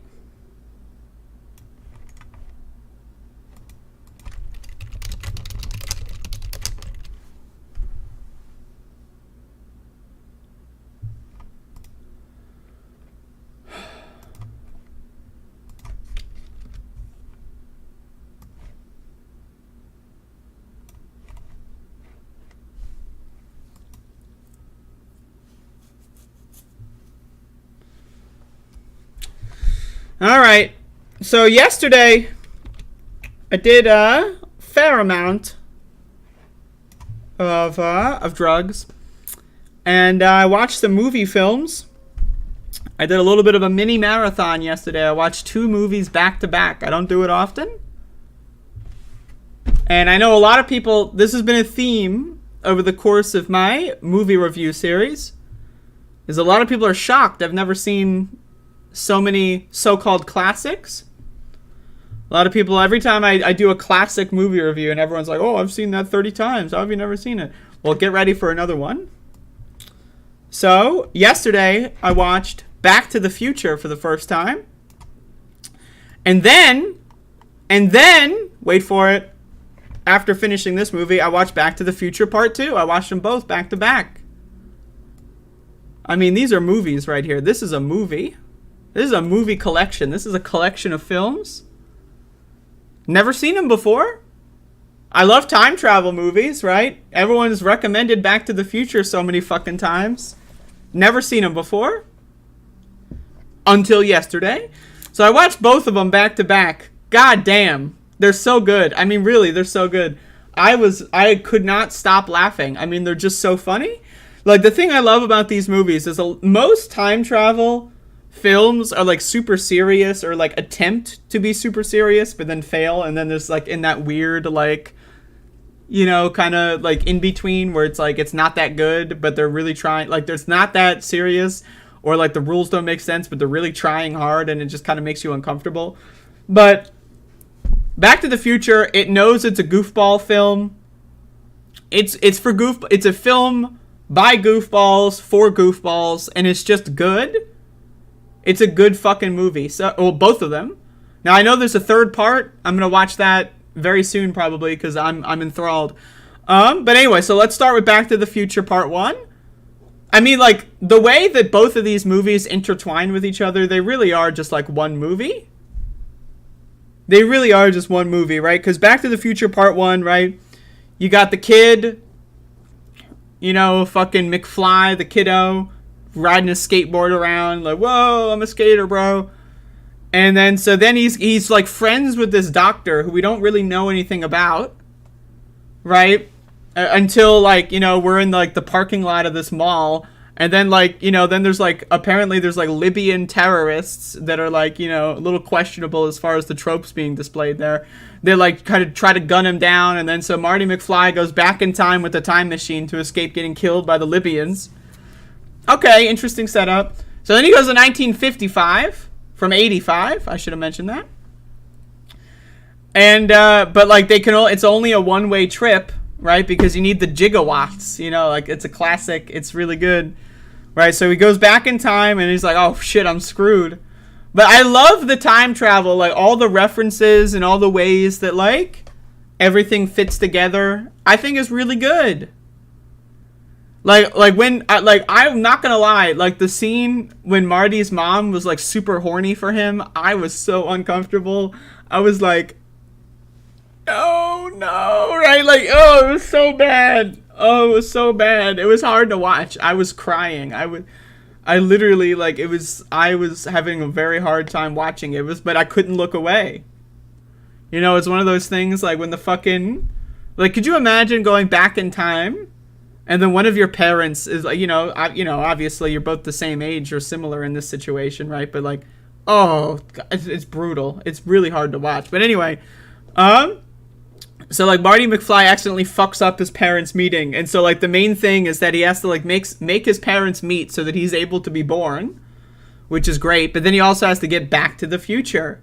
All right, so yesterday I did a fair amount of drugs, and I watched some movie films. I did a little bit of a mini marathon yesterday. I watched 2 movies back to back. I don't do it often, and I know a lot of people. This has been a theme over the course of my movie review series. Is a lot of people are shocked. I've never seen so many so-called classics. A lot of people, every time I do a classic movie review and everyone's like, oh, I've seen that 30 times. How have you never seen it? Well, get ready for another one. So, yesterday, I watched Back to the Future for the first time. And then, wait for it, after finishing this movie, I watched Back to the Future Part 2. I watched them both back to back. I mean, these are movies right here. This is a movie. This is a movie collection. This is a collection of films. Never seen them before. I love time travel movies, right? Everyone's recommended Back to the Future so many fucking times. Never seen them before. Until yesterday. So I watched both of them back to back. God damn. They're so good. I mean, really, they're so good. I could not stop laughing. I mean, they're just so funny. Like, the thing I love about these movies is most time travel films are like super serious or like attempt to be super serious but then fail, and then there's like in that weird like, you know, kind of like in between where it's like it's not that good but they're really trying, like there's not that serious, or like the rules don't make sense but they're really trying hard and it just kind of makes you uncomfortable. But Back to the Future, it knows it's a goofball film. It's a film by goofballs for goofballs, and it's just good. It's a good fucking movie. So, well, both of them. Now, I know there's a third part. I'm going to watch that very soon, probably, because I'm enthralled. But anyway, so let's start with Back to the Future Part 1. I mean, like, the way that both of these movies intertwine with each other, they really are just, like, one movie. They really are just one movie, right? Because Back to the Future Part 1, right? You got the kid, you know, fucking McFly, the kiddo, riding a skateboard around, like, whoa, I'm a skater, bro. And then, so then he's like friends with this doctor who we don't really know anything about, right? Until, like, you know, we're in, like, the parking lot of this mall, and then, like, you know, then there's, like, apparently there's, like, Libyan terrorists that are, like, you know, a little questionable as far as the tropes being displayed there. They, like, kind of try to gun him down, and then so Marty McFly goes back in time with the time machine to escape getting killed by the Libyans. Okay, interesting setup. So then he goes to 1955 from 85. I should have mentioned that. And but like it's only a one-way trip, right? Because you need the gigawatts, you know, like it's a classic. It's really good, right? So he goes back in time and he's like, oh shit, I'm screwed. But I love the time travel, like all the references and all the ways that like everything fits together. I think is really good. Like when I'm not gonna lie, like the scene when Marty's mom was like super horny for him, I was so uncomfortable. I was like, oh no, right? Like, oh, it was so bad. Oh, it was so bad. It was hard to watch. I was crying. I literally, like, I was having a very hard time watching it. But I couldn't look away. You know, it's one of those things, like, when the fucking, like, could you imagine going back in time, and then one of your parents is, like, obviously you're both the same age or similar in this situation, right? But, like, oh, it's brutal. It's really hard to watch. But anyway, so, like, Marty McFly accidentally fucks up his parents' meeting. And so, like, the main thing is that he has to, like, make his parents meet so that he's able to be born, which is great. But then he also has to get back to the future,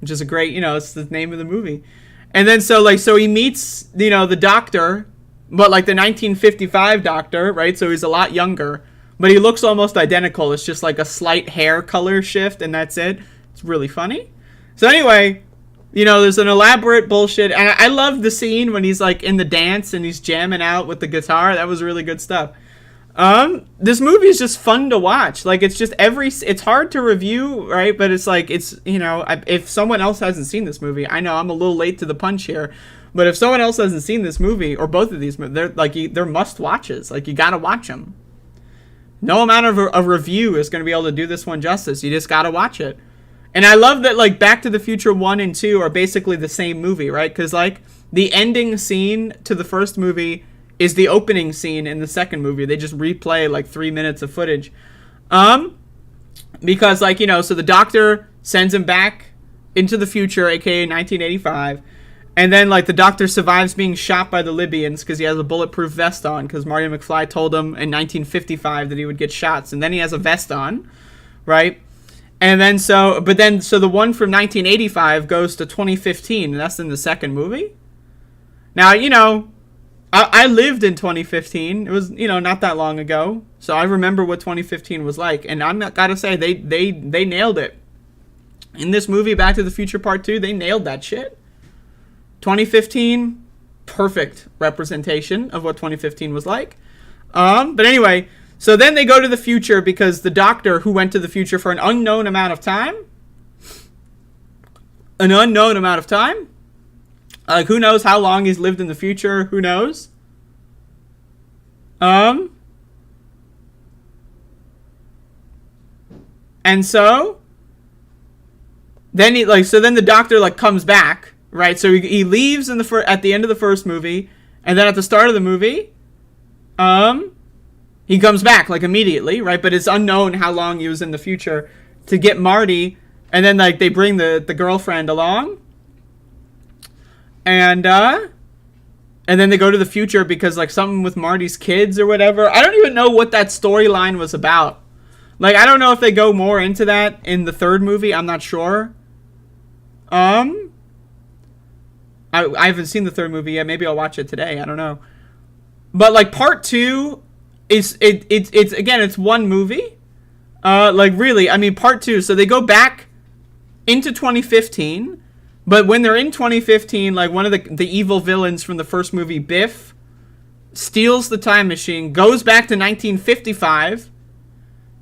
which is a great, it's the name of the movie. And then, so he meets, the doctor, but, like, the 1955 doctor, right? So he's a lot younger. But he looks almost identical. It's just, like, a slight hair color shift, and that's it. It's really funny. So, anyway, there's an elaborate bullshit. And I love the scene when he's, like, in the dance and he's jamming out with the guitar. That was really good stuff. This movie is just fun to watch. Like, it's just it's hard to review, right? But it's like, if someone else hasn't seen this movie, I know I'm a little late to the punch here. But if someone else hasn't seen this movie, or both of these movies, they're must-watches. Like, you gotta watch them. No amount of a review is going to be able to do this one justice. You just gotta watch it. And I love that, like, Back to the Future 1 and 2 are basically the same movie, right? Because, like, the ending scene to the first movie is the opening scene in the second movie. They just replay, like, 3 minutes of footage. Because, like, so the doctor sends him back into the future, aka 1985. And then, like, the doctor survives being shot by the Libyans because he has a bulletproof vest on, because Marty McFly told him in 1955 that he would get shots. And then he has a vest on, right? And then so the one from 1985 goes to 2015, and that's in the second movie. Now, I lived in 2015. It was, not that long ago. So I remember what 2015 was like. And I'm not gotta say, they nailed it. In this movie, Back to the Future Part 2, they nailed that shit. 2015, perfect representation of what 2015 was like. But anyway, so then they go to the future because the doctor who went to the future for an unknown amount of time, like, who knows how long he's lived in the future, who knows? And so then then the doctor, like, comes back, right? So he leaves at the end of the first movie, and then at the start of the movie, he comes back, like, immediately, right? But it's unknown how long he was in the future to get Marty, and then, like, they bring the girlfriend along, and then they go to the future because, like, something with Marty's kids or whatever. I don't even know what that storyline was about. Like, I don't know if they go more into that in the third movie. I'm not sure. I haven't seen the third movie yet. Maybe I'll watch it today. I don't know. But, like, part 2 it's again, it's one movie. Like, really, I mean, part 2. So they go back into 2015. But when they're in 2015, like, one of the evil villains from the first movie, Biff, steals the time machine, goes back to 1955,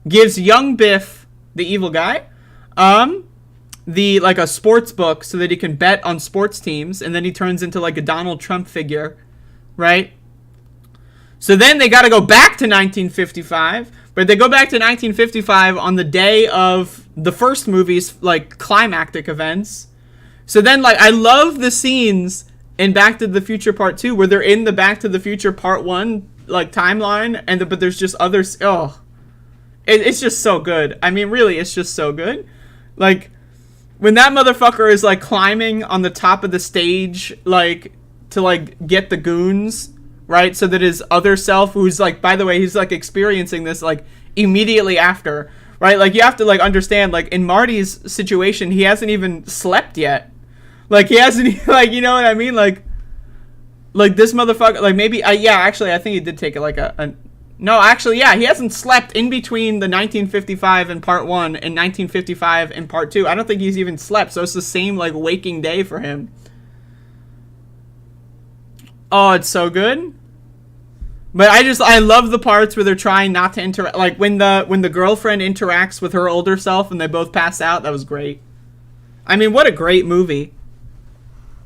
gives young Biff, the evil guy, a sports book so that he can bet on sports teams, and then he turns into, like, a Donald Trump figure, right? So then they got to go back to 1955, but they go back to 1955 on the day of the first movie's, like, climactic events. So then, like, I love the scenes in Back to the Future Part 2 where they're in the Back to the Future Part 1, like, timeline, but there's just others. Oh, it's just so good. I mean, really, it's just so good. Like, when that motherfucker is, like, climbing on the top of the stage, like, to, like, get the goons, right? So that his other self, who's like, by the way, he's like experiencing this like immediately after, right? Like you have to like understand, like in Marty's situation, he hasn't even slept yet. Like he hasn't, like, you know what I mean? Like this motherfucker, like maybe, yeah, actually, I think he did take it like no, actually, yeah, he hasn't slept in between the 1955 in part 1 and 1955 in part 2. I don't think he's even slept, so it's the same, like, waking day for him. Oh, it's so good. But I love the parts where they're trying not to interact. Like, when the girlfriend interacts with her older self and they both pass out, that was great. I mean, what a great movie.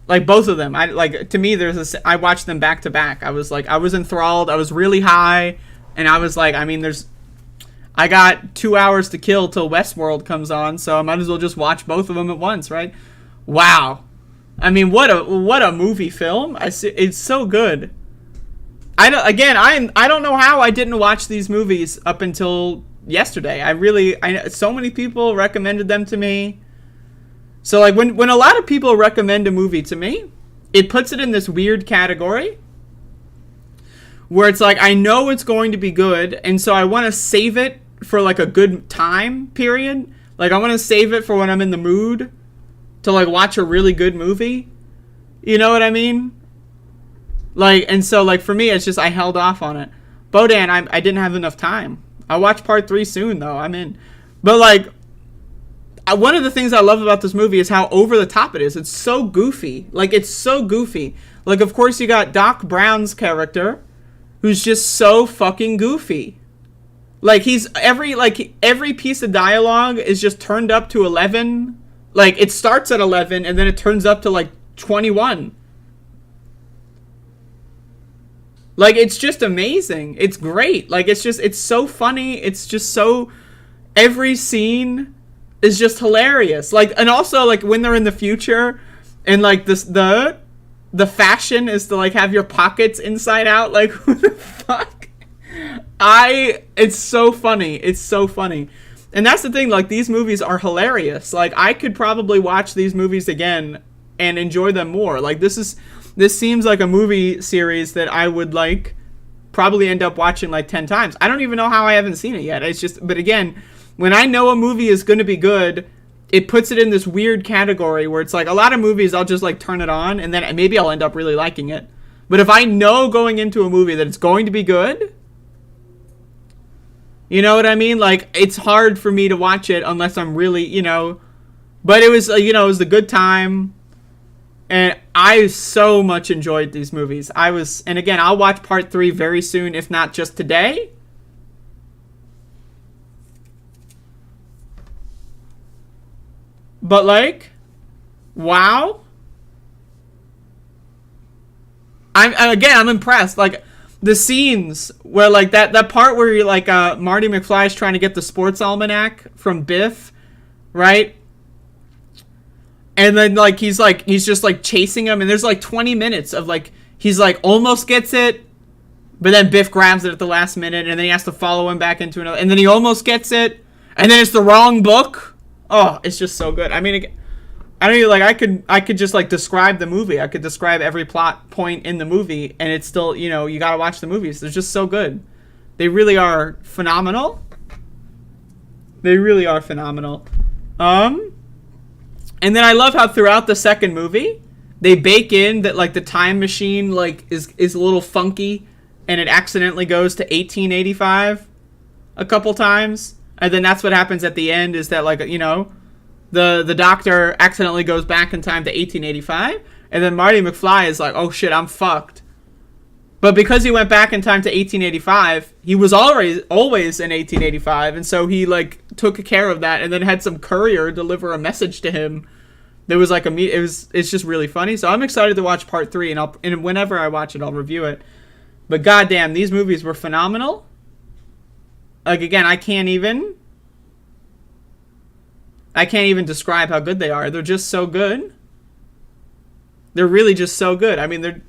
Like, both of them. To me, I watched them back to back. I was enthralled. I was really high. And I was like, I mean, I got 2 hours to kill till Westworld comes on, so I might as well just watch both of them at once, right? Wow. I mean, what a movie film. It's so good. I don't know how I didn't watch these movies up until yesterday. So many people recommended them to me. So like when a lot of people recommend a movie to me, it puts it in this weird category where it's like, I know it's going to be good, and so I want to save it for like a good time period. Like I want to save it for when I'm in the mood to like watch a really good movie. You know what I mean? Like, and so like for me, it's just I held off on it. Bodan, I didn't have enough time. I'll watch part 3 soon though. I'm in. But like, one of the things I love about this movie is how over the top it is. It's so goofy. Like, it's so goofy. Like, of course, you got Doc Brown's character, who's just so fucking goofy. Like, every piece of dialogue is just turned up to 11. Like, it starts at 11, and then it turns up to, like, 21. Like, it's just amazing. It's great. Like, it's so funny. It's just so... Every scene is just hilarious. Like, and also, like, when they're in the future, and, like, the fashion is to, like, have your pockets inside out. Like, who the fuck? It's so funny. It's so funny. And that's the thing, like, these movies are hilarious. Like, I could probably watch these movies again and enjoy them more. Like, this seems like a movie series that I would, like, probably end up watching, like, 10 times. I don't even know how I haven't seen it yet. It's just, but again, when I know a movie is going to be good, it puts it in this weird category where it's like, a lot of movies, I'll just, like, turn it on, and then maybe I'll end up really liking it. But if I know going into a movie that it's going to be good, you know what I mean? Like, it's hard for me to watch it unless I'm really, you know... But it was, you know, it was a good time. And I so much enjoyed these movies. And again, I'll watch part 3 very soon, if not just today. But, like, wow. I'm impressed. Like, the scenes where, like, that part where you're, like, Marty McFly is trying to get the sports almanac from Biff, right? And then, like, he's just, like, chasing him, and there's, like, 20 minutes of, like, he's, like, almost gets it, but then Biff grabs it at the last minute, and then he has to follow him back into another, and then he almost gets it, and then it's the wrong book. Oh, it's just so good. I mean, I don't even, like, I could just, like, describe the movie. I could describe every plot point in the movie, and it's still, you know, you gotta watch the movies. They're just so good. They really are phenomenal. They really are phenomenal. And then I love how throughout the second movie, they bake in that, like, the time machine, like, is a little funky, and it accidentally goes to 1885 a couple times. And then that's what happens at the end, is that, like, you know, the doctor accidentally goes back in time to 1885, and then Marty McFly is like, oh shit, I'm fucked. But because he went back in time to 1885, he was always in 1885, and so he, like, took care of that, and then had some courier deliver a message to him. There was, like, it's just really funny. So I'm excited to watch part 3, and whenever I watch it, I'll review it. But goddamn, these movies were phenomenal. Like, again, I can't even describe how good they are. They're just so good. They're really just so good. I mean, they're...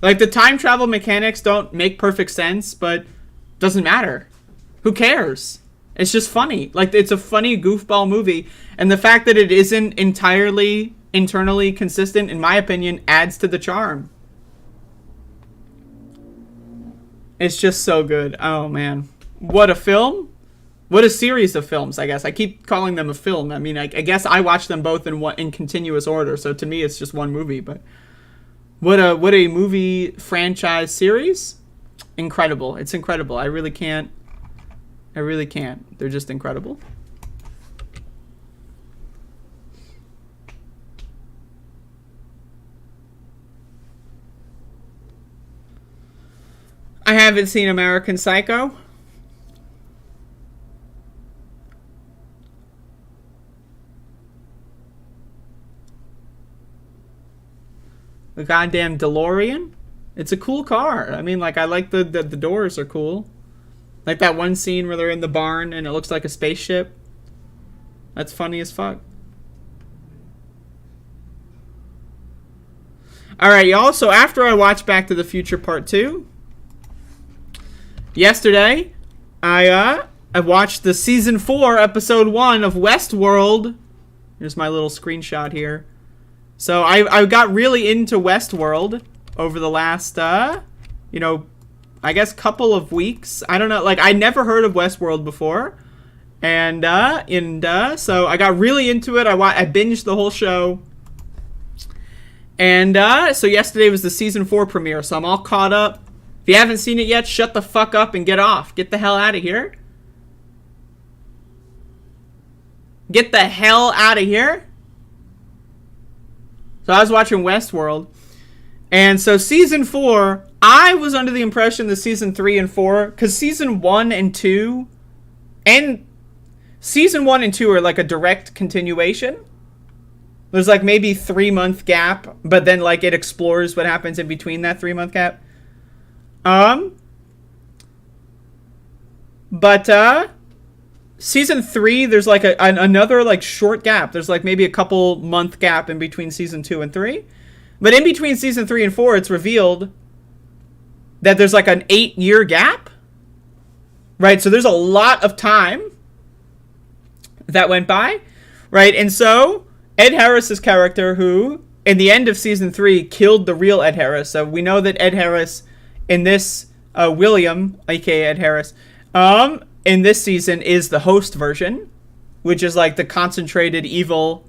Like, the time travel mechanics don't make perfect sense, but doesn't matter. Who cares? It's just funny. Like, it's a funny goofball movie. And the fact that it isn't entirely internally consistent, in my opinion, adds to the charm. It's just so good. Oh, man. What a film. What a series of films, I guess. I keep calling them a film. I mean, I guess I watch them both in continuous order, so to me it's just one movie. But what a movie franchise series. Incredible. It's incredible. I really can't. They're just incredible. I haven't seen American Psycho. The goddamn DeLorean. It's a cool car. I mean, like, I like the doors are cool. Like that one scene where they're in the barn and it looks like a spaceship. That's funny as fuck. Alright, y'all. So after I watched Back to the Future Part 2, yesterday, I watched the Season 4, Episode 1 of Westworld. Here's my little screenshot here. So I got really into Westworld over the last, I guess couple of weeks. I don't know. Like, I never heard of Westworld before. And so I got really into it. I binged the whole show. And so yesterday was the Season 4 premiere. So I'm all caught up. If you haven't seen it yet, shut the fuck up and get off. Get the hell out of here. Get the hell out of here. So I was watching Westworld. And so Season 4, I was under the impression that Season 3 and 4, because Season 1 and 2, and Season 1 and 2 are like a direct continuation. There's like maybe 3-month gap, but then like it explores what happens in between that 3-month gap. But Season 3, there's like another like short gap. There's like maybe a couple month gap in between Season 2 and 3. But in between Season 3 and 4, it's revealed that there's like an 8-year gap. Right? So there's a lot of time that went by. Right? And so Ed Harris's character, who in the end of Season 3 killed the real Ed Harris. So we know that Ed Harris in this, William, aka Ed Harris, in this season is the host version, which is like the concentrated evil,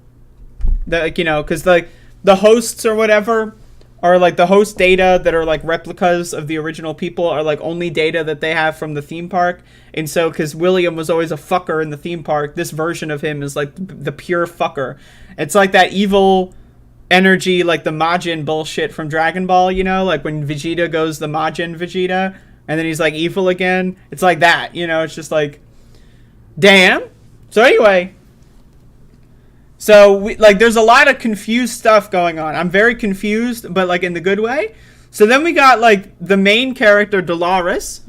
that, you know, because like the hosts or whatever are like the host data that are like replicas of the original people are like only data that they have from the theme park. And so because William was always a fucker in the theme park, this version of him is like the pure fucker. It's like that evil energy, like the Majin bullshit from Dragon Ball, you know, like when Vegeta goes the Majin Vegeta and then he's like evil again. It's like that, you know. It's just like, damn. So anyway, so there's a lot of confused stuff going on. I'm very confused, but like in the good way. So then we got like the main character Dolores,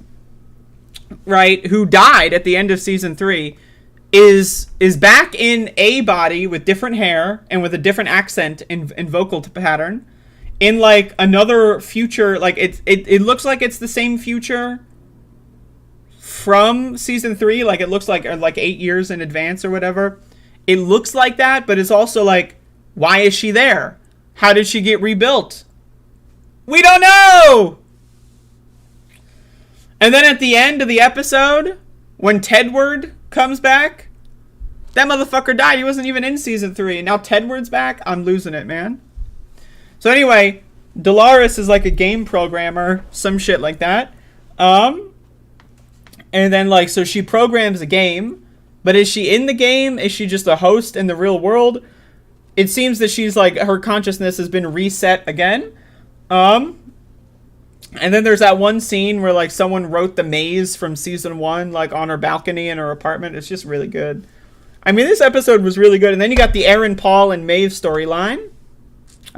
right, who died at the end of Season 3, is back in a body with different hair and with a different accent and vocal pattern in like another future. Like it looks like it's the same future from Season 3. Like it looks like 8 years in advance or whatever. It looks like that, but it's also like, why is she there? How did she get rebuilt? We don't know! And then at the end of the episode, when Tedward comes back, that motherfucker died. He wasn't even in Season 3. And now Tedward's back? I'm losing it, man. So anyway, Dolores is like a game programmer, some shit like that. And then like, so she programs a game. But is she in the game? Is she just a host in the real world? It seems that she's like, her consciousness has been reset again. And then there's that one scene where like someone wrote the maze from Season 1 like on her balcony in her apartment. It's just really good. I mean, this episode was really good. And then you got the Aaron Paul and Maeve storyline.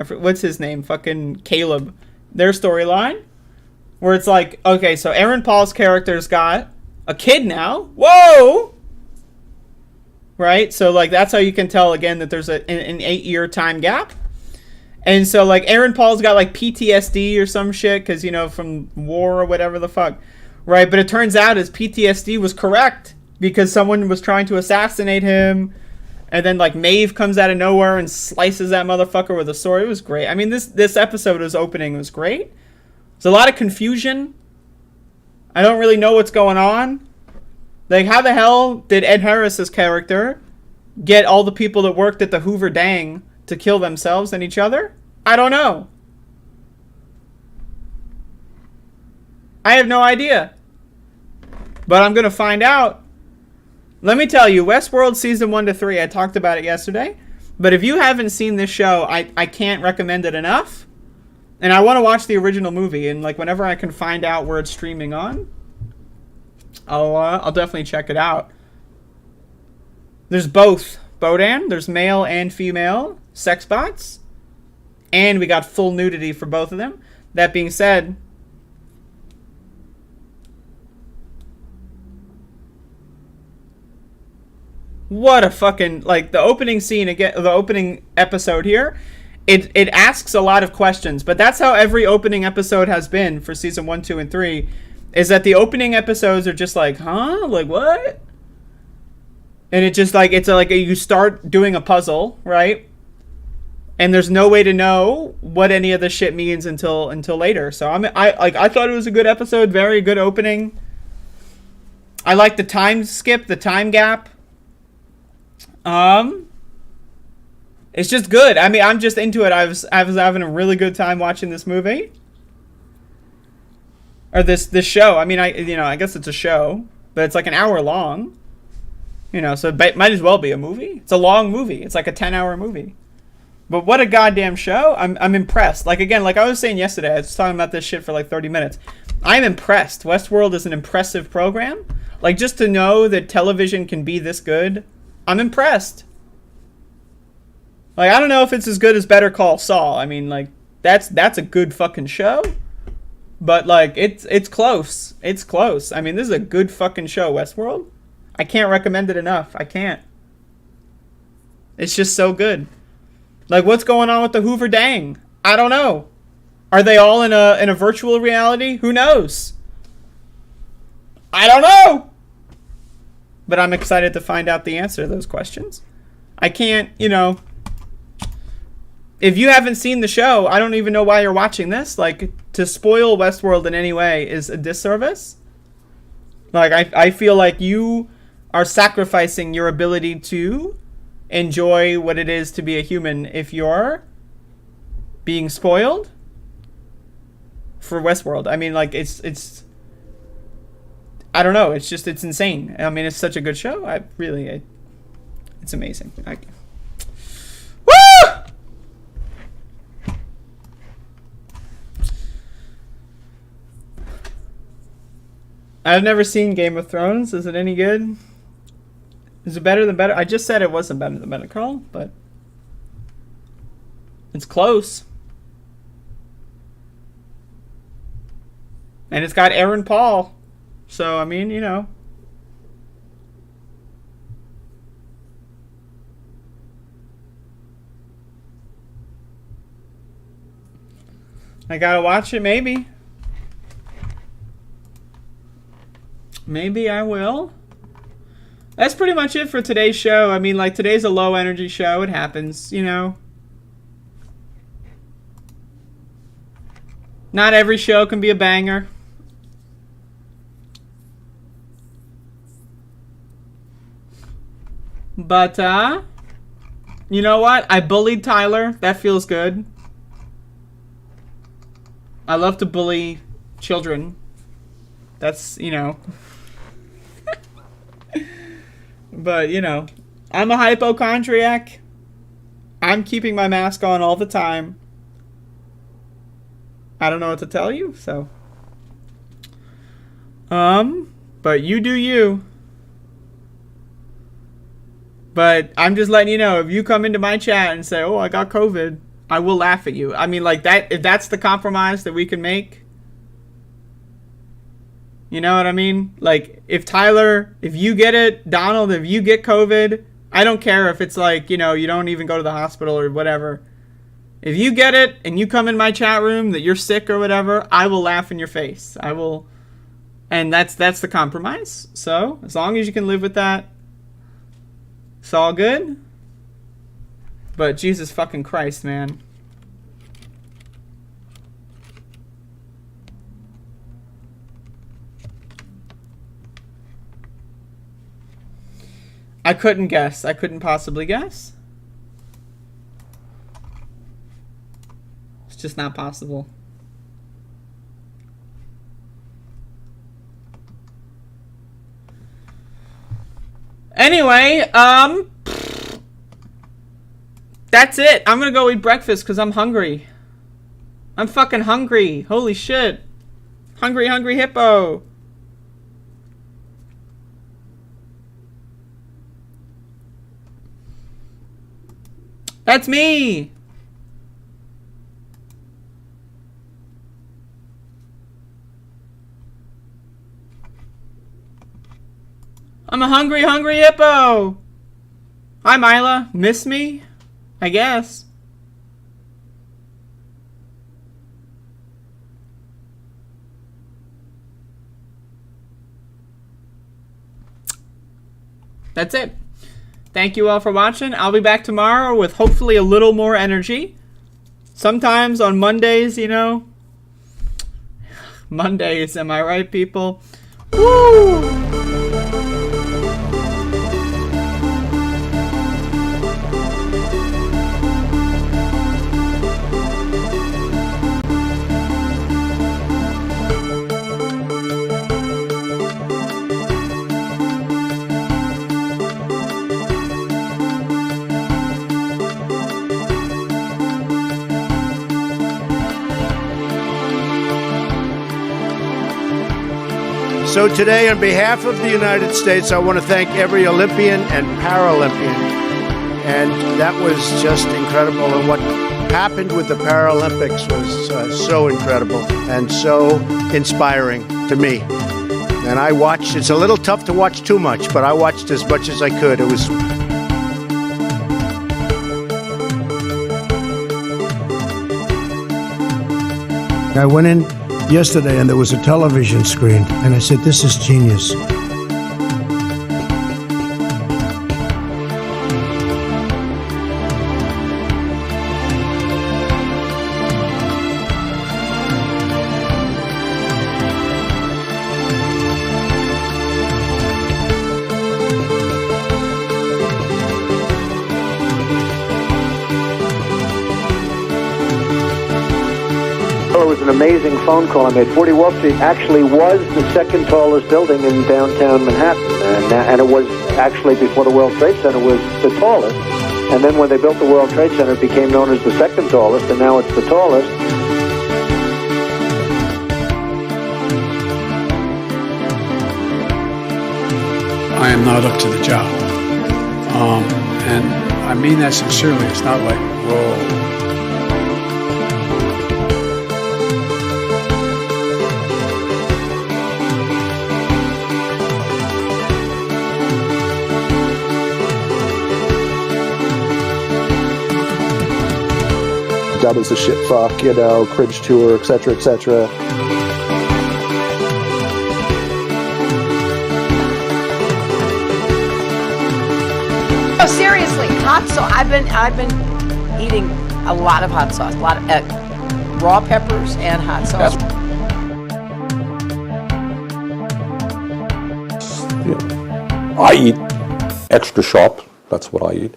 What's his name? Fucking Caleb. Their storyline. Where it's like, okay, so Aaron Paul's character's got a kid now. Whoa! Right? So, like, that's how you can tell, again, that there's an 8-year time gap. And so, like, Aaron Paul's got, like, PTSD or some shit, because, you know, from war or whatever the fuck. Right? But it turns out his PTSD was correct, because someone was trying to assassinate him. And then, like, Maeve comes out of nowhere and slices that motherfucker with a sword. It was great. I mean, this episode was opening. It was great. There's a lot of confusion. I don't really know what's going on. Like, how the hell did Ed Harris's character get all the people that worked at the Hoover Dang to kill themselves and each other? I don't know. I have no idea. But I'm going to find out. Let me tell you, Westworld Season 1 to 3, I talked about it yesterday. But if you haven't seen this show, I can't recommend it enough. And I want to watch the original movie. And like whenever I can find out where it's streaming on, I'll definitely check it out. There's both. Bodan, there's male and female sex bots. And we got full nudity for both of them. That being said, what a fucking, like, the opening scene again, the opening episode here, it asks a lot of questions, but that's how every opening episode has been for season 1, 2, and 3, is that the opening episodes are just like, huh? Like, what? And it just like, it's like you start doing a puzzle, right? And there's no way to know what any of this shit means until later. So I thought it was a good episode, very good opening. I like the time skip, the time gap. It's just good. I mean, I'm just into it. I was having a really good time watching this movie. Or this show. I mean, I guess it's a show, but it's like an hour long. You know, so it might as well be a movie. It's a long movie. It's like a 10-hour movie. But what a goddamn show. I'm impressed. Like, again, like I was saying yesterday, I was talking about this shit for like 30 minutes. I'm impressed. Westworld is an impressive program. Like, just to know that television can be this good, I'm impressed. Like, I don't know if it's as good as Better Call Saul. I mean, like, that's a good fucking show. But, like, it's close. It's close. I mean, this is a good fucking show, Westworld. I can't recommend it enough. I can't. It's just so good. Like, what's going on with the Hoover Dang? I don't know. Are they all in a virtual reality? Who knows? I don't know. But I'm excited to find out the answer to those questions. I can't, you know. If you haven't seen the show, I don't even know why you're watching this. Like, to spoil Westworld in any way is a disservice. Like, I feel like you are sacrificing your ability to enjoy what it is to be a human if you're being spoiled for Westworld. I mean, like, it's I don't know. It's just, it's insane. I mean, it's such a good show. It's amazing. Woo! I've never seen Game of Thrones. Is it any good? Is it better than Better? I just said it wasn't better than Better Call, but it's close. And it's got Aaron Paul. So, I mean, you know. I gotta watch it, maybe. Maybe I will. That's pretty much it for today's show. I mean, like, today's a low energy show. It happens, you know. Not every show can be a banger. But, you know what? I bullied Tyler. That feels good. I love to bully children. That's, you know. But, you know, I'm a hypochondriac. I'm keeping my mask on all the time. I don't know what to tell you, so. But you do you. But I'm just letting you know, if you come into my chat and say, oh, I got COVID, I will laugh at you. I mean, like, that, if that's the compromise that we can make. You know what I mean? Like, if Tyler, if you get it, Donald, if you get COVID, I don't care if it's like, you know, you don't even go to the hospital or whatever. If you get it and you come in my chat room that you're sick or whatever, I will laugh in your face. I will. And that's the compromise. So, as long as you can live with that, it's all good. But Jesus fucking Christ, man. I couldn't guess. I couldn't possibly guess. It's just not possible. Anyway, that's it. I'm gonna go eat breakfast because I'm hungry. I'm fucking hungry. Holy shit. Hungry, hungry hippo. That's me. I'm a hungry, hungry hippo. Hi, Mila. Miss me? I guess. That's it. Thank you all for watching. I'll be back tomorrow with hopefully a little more energy. Sometimes on Mondays, you know. Mondays, am I right, people? Woo! So today, on behalf of the United States, I want to thank every Olympian and Paralympian. And that was just incredible. And what happened with the Paralympics was so incredible and so inspiring to me. And I watched. It's a little tough to watch too much, but I watched as much as I could. It was... I went in yesterday and there was a television screen and I said, this is genius. It was an amazing phone call I made. 40 Wall Street actually was the second tallest building in downtown Manhattan, and it was actually, before the World Trade Center, was the tallest. And then when they built the World Trade Center, it became known as the second tallest, and now it's the tallest. I am not up to the job. And I mean that sincerely. It's not like, whoa. Dub is a shit fuck, you know, cringe tour, etc., etc. No, seriously, hot sauce. I've been eating a lot of hot sauce, a lot of raw peppers and hot sauce. I eat extra sharp. That's what I eat.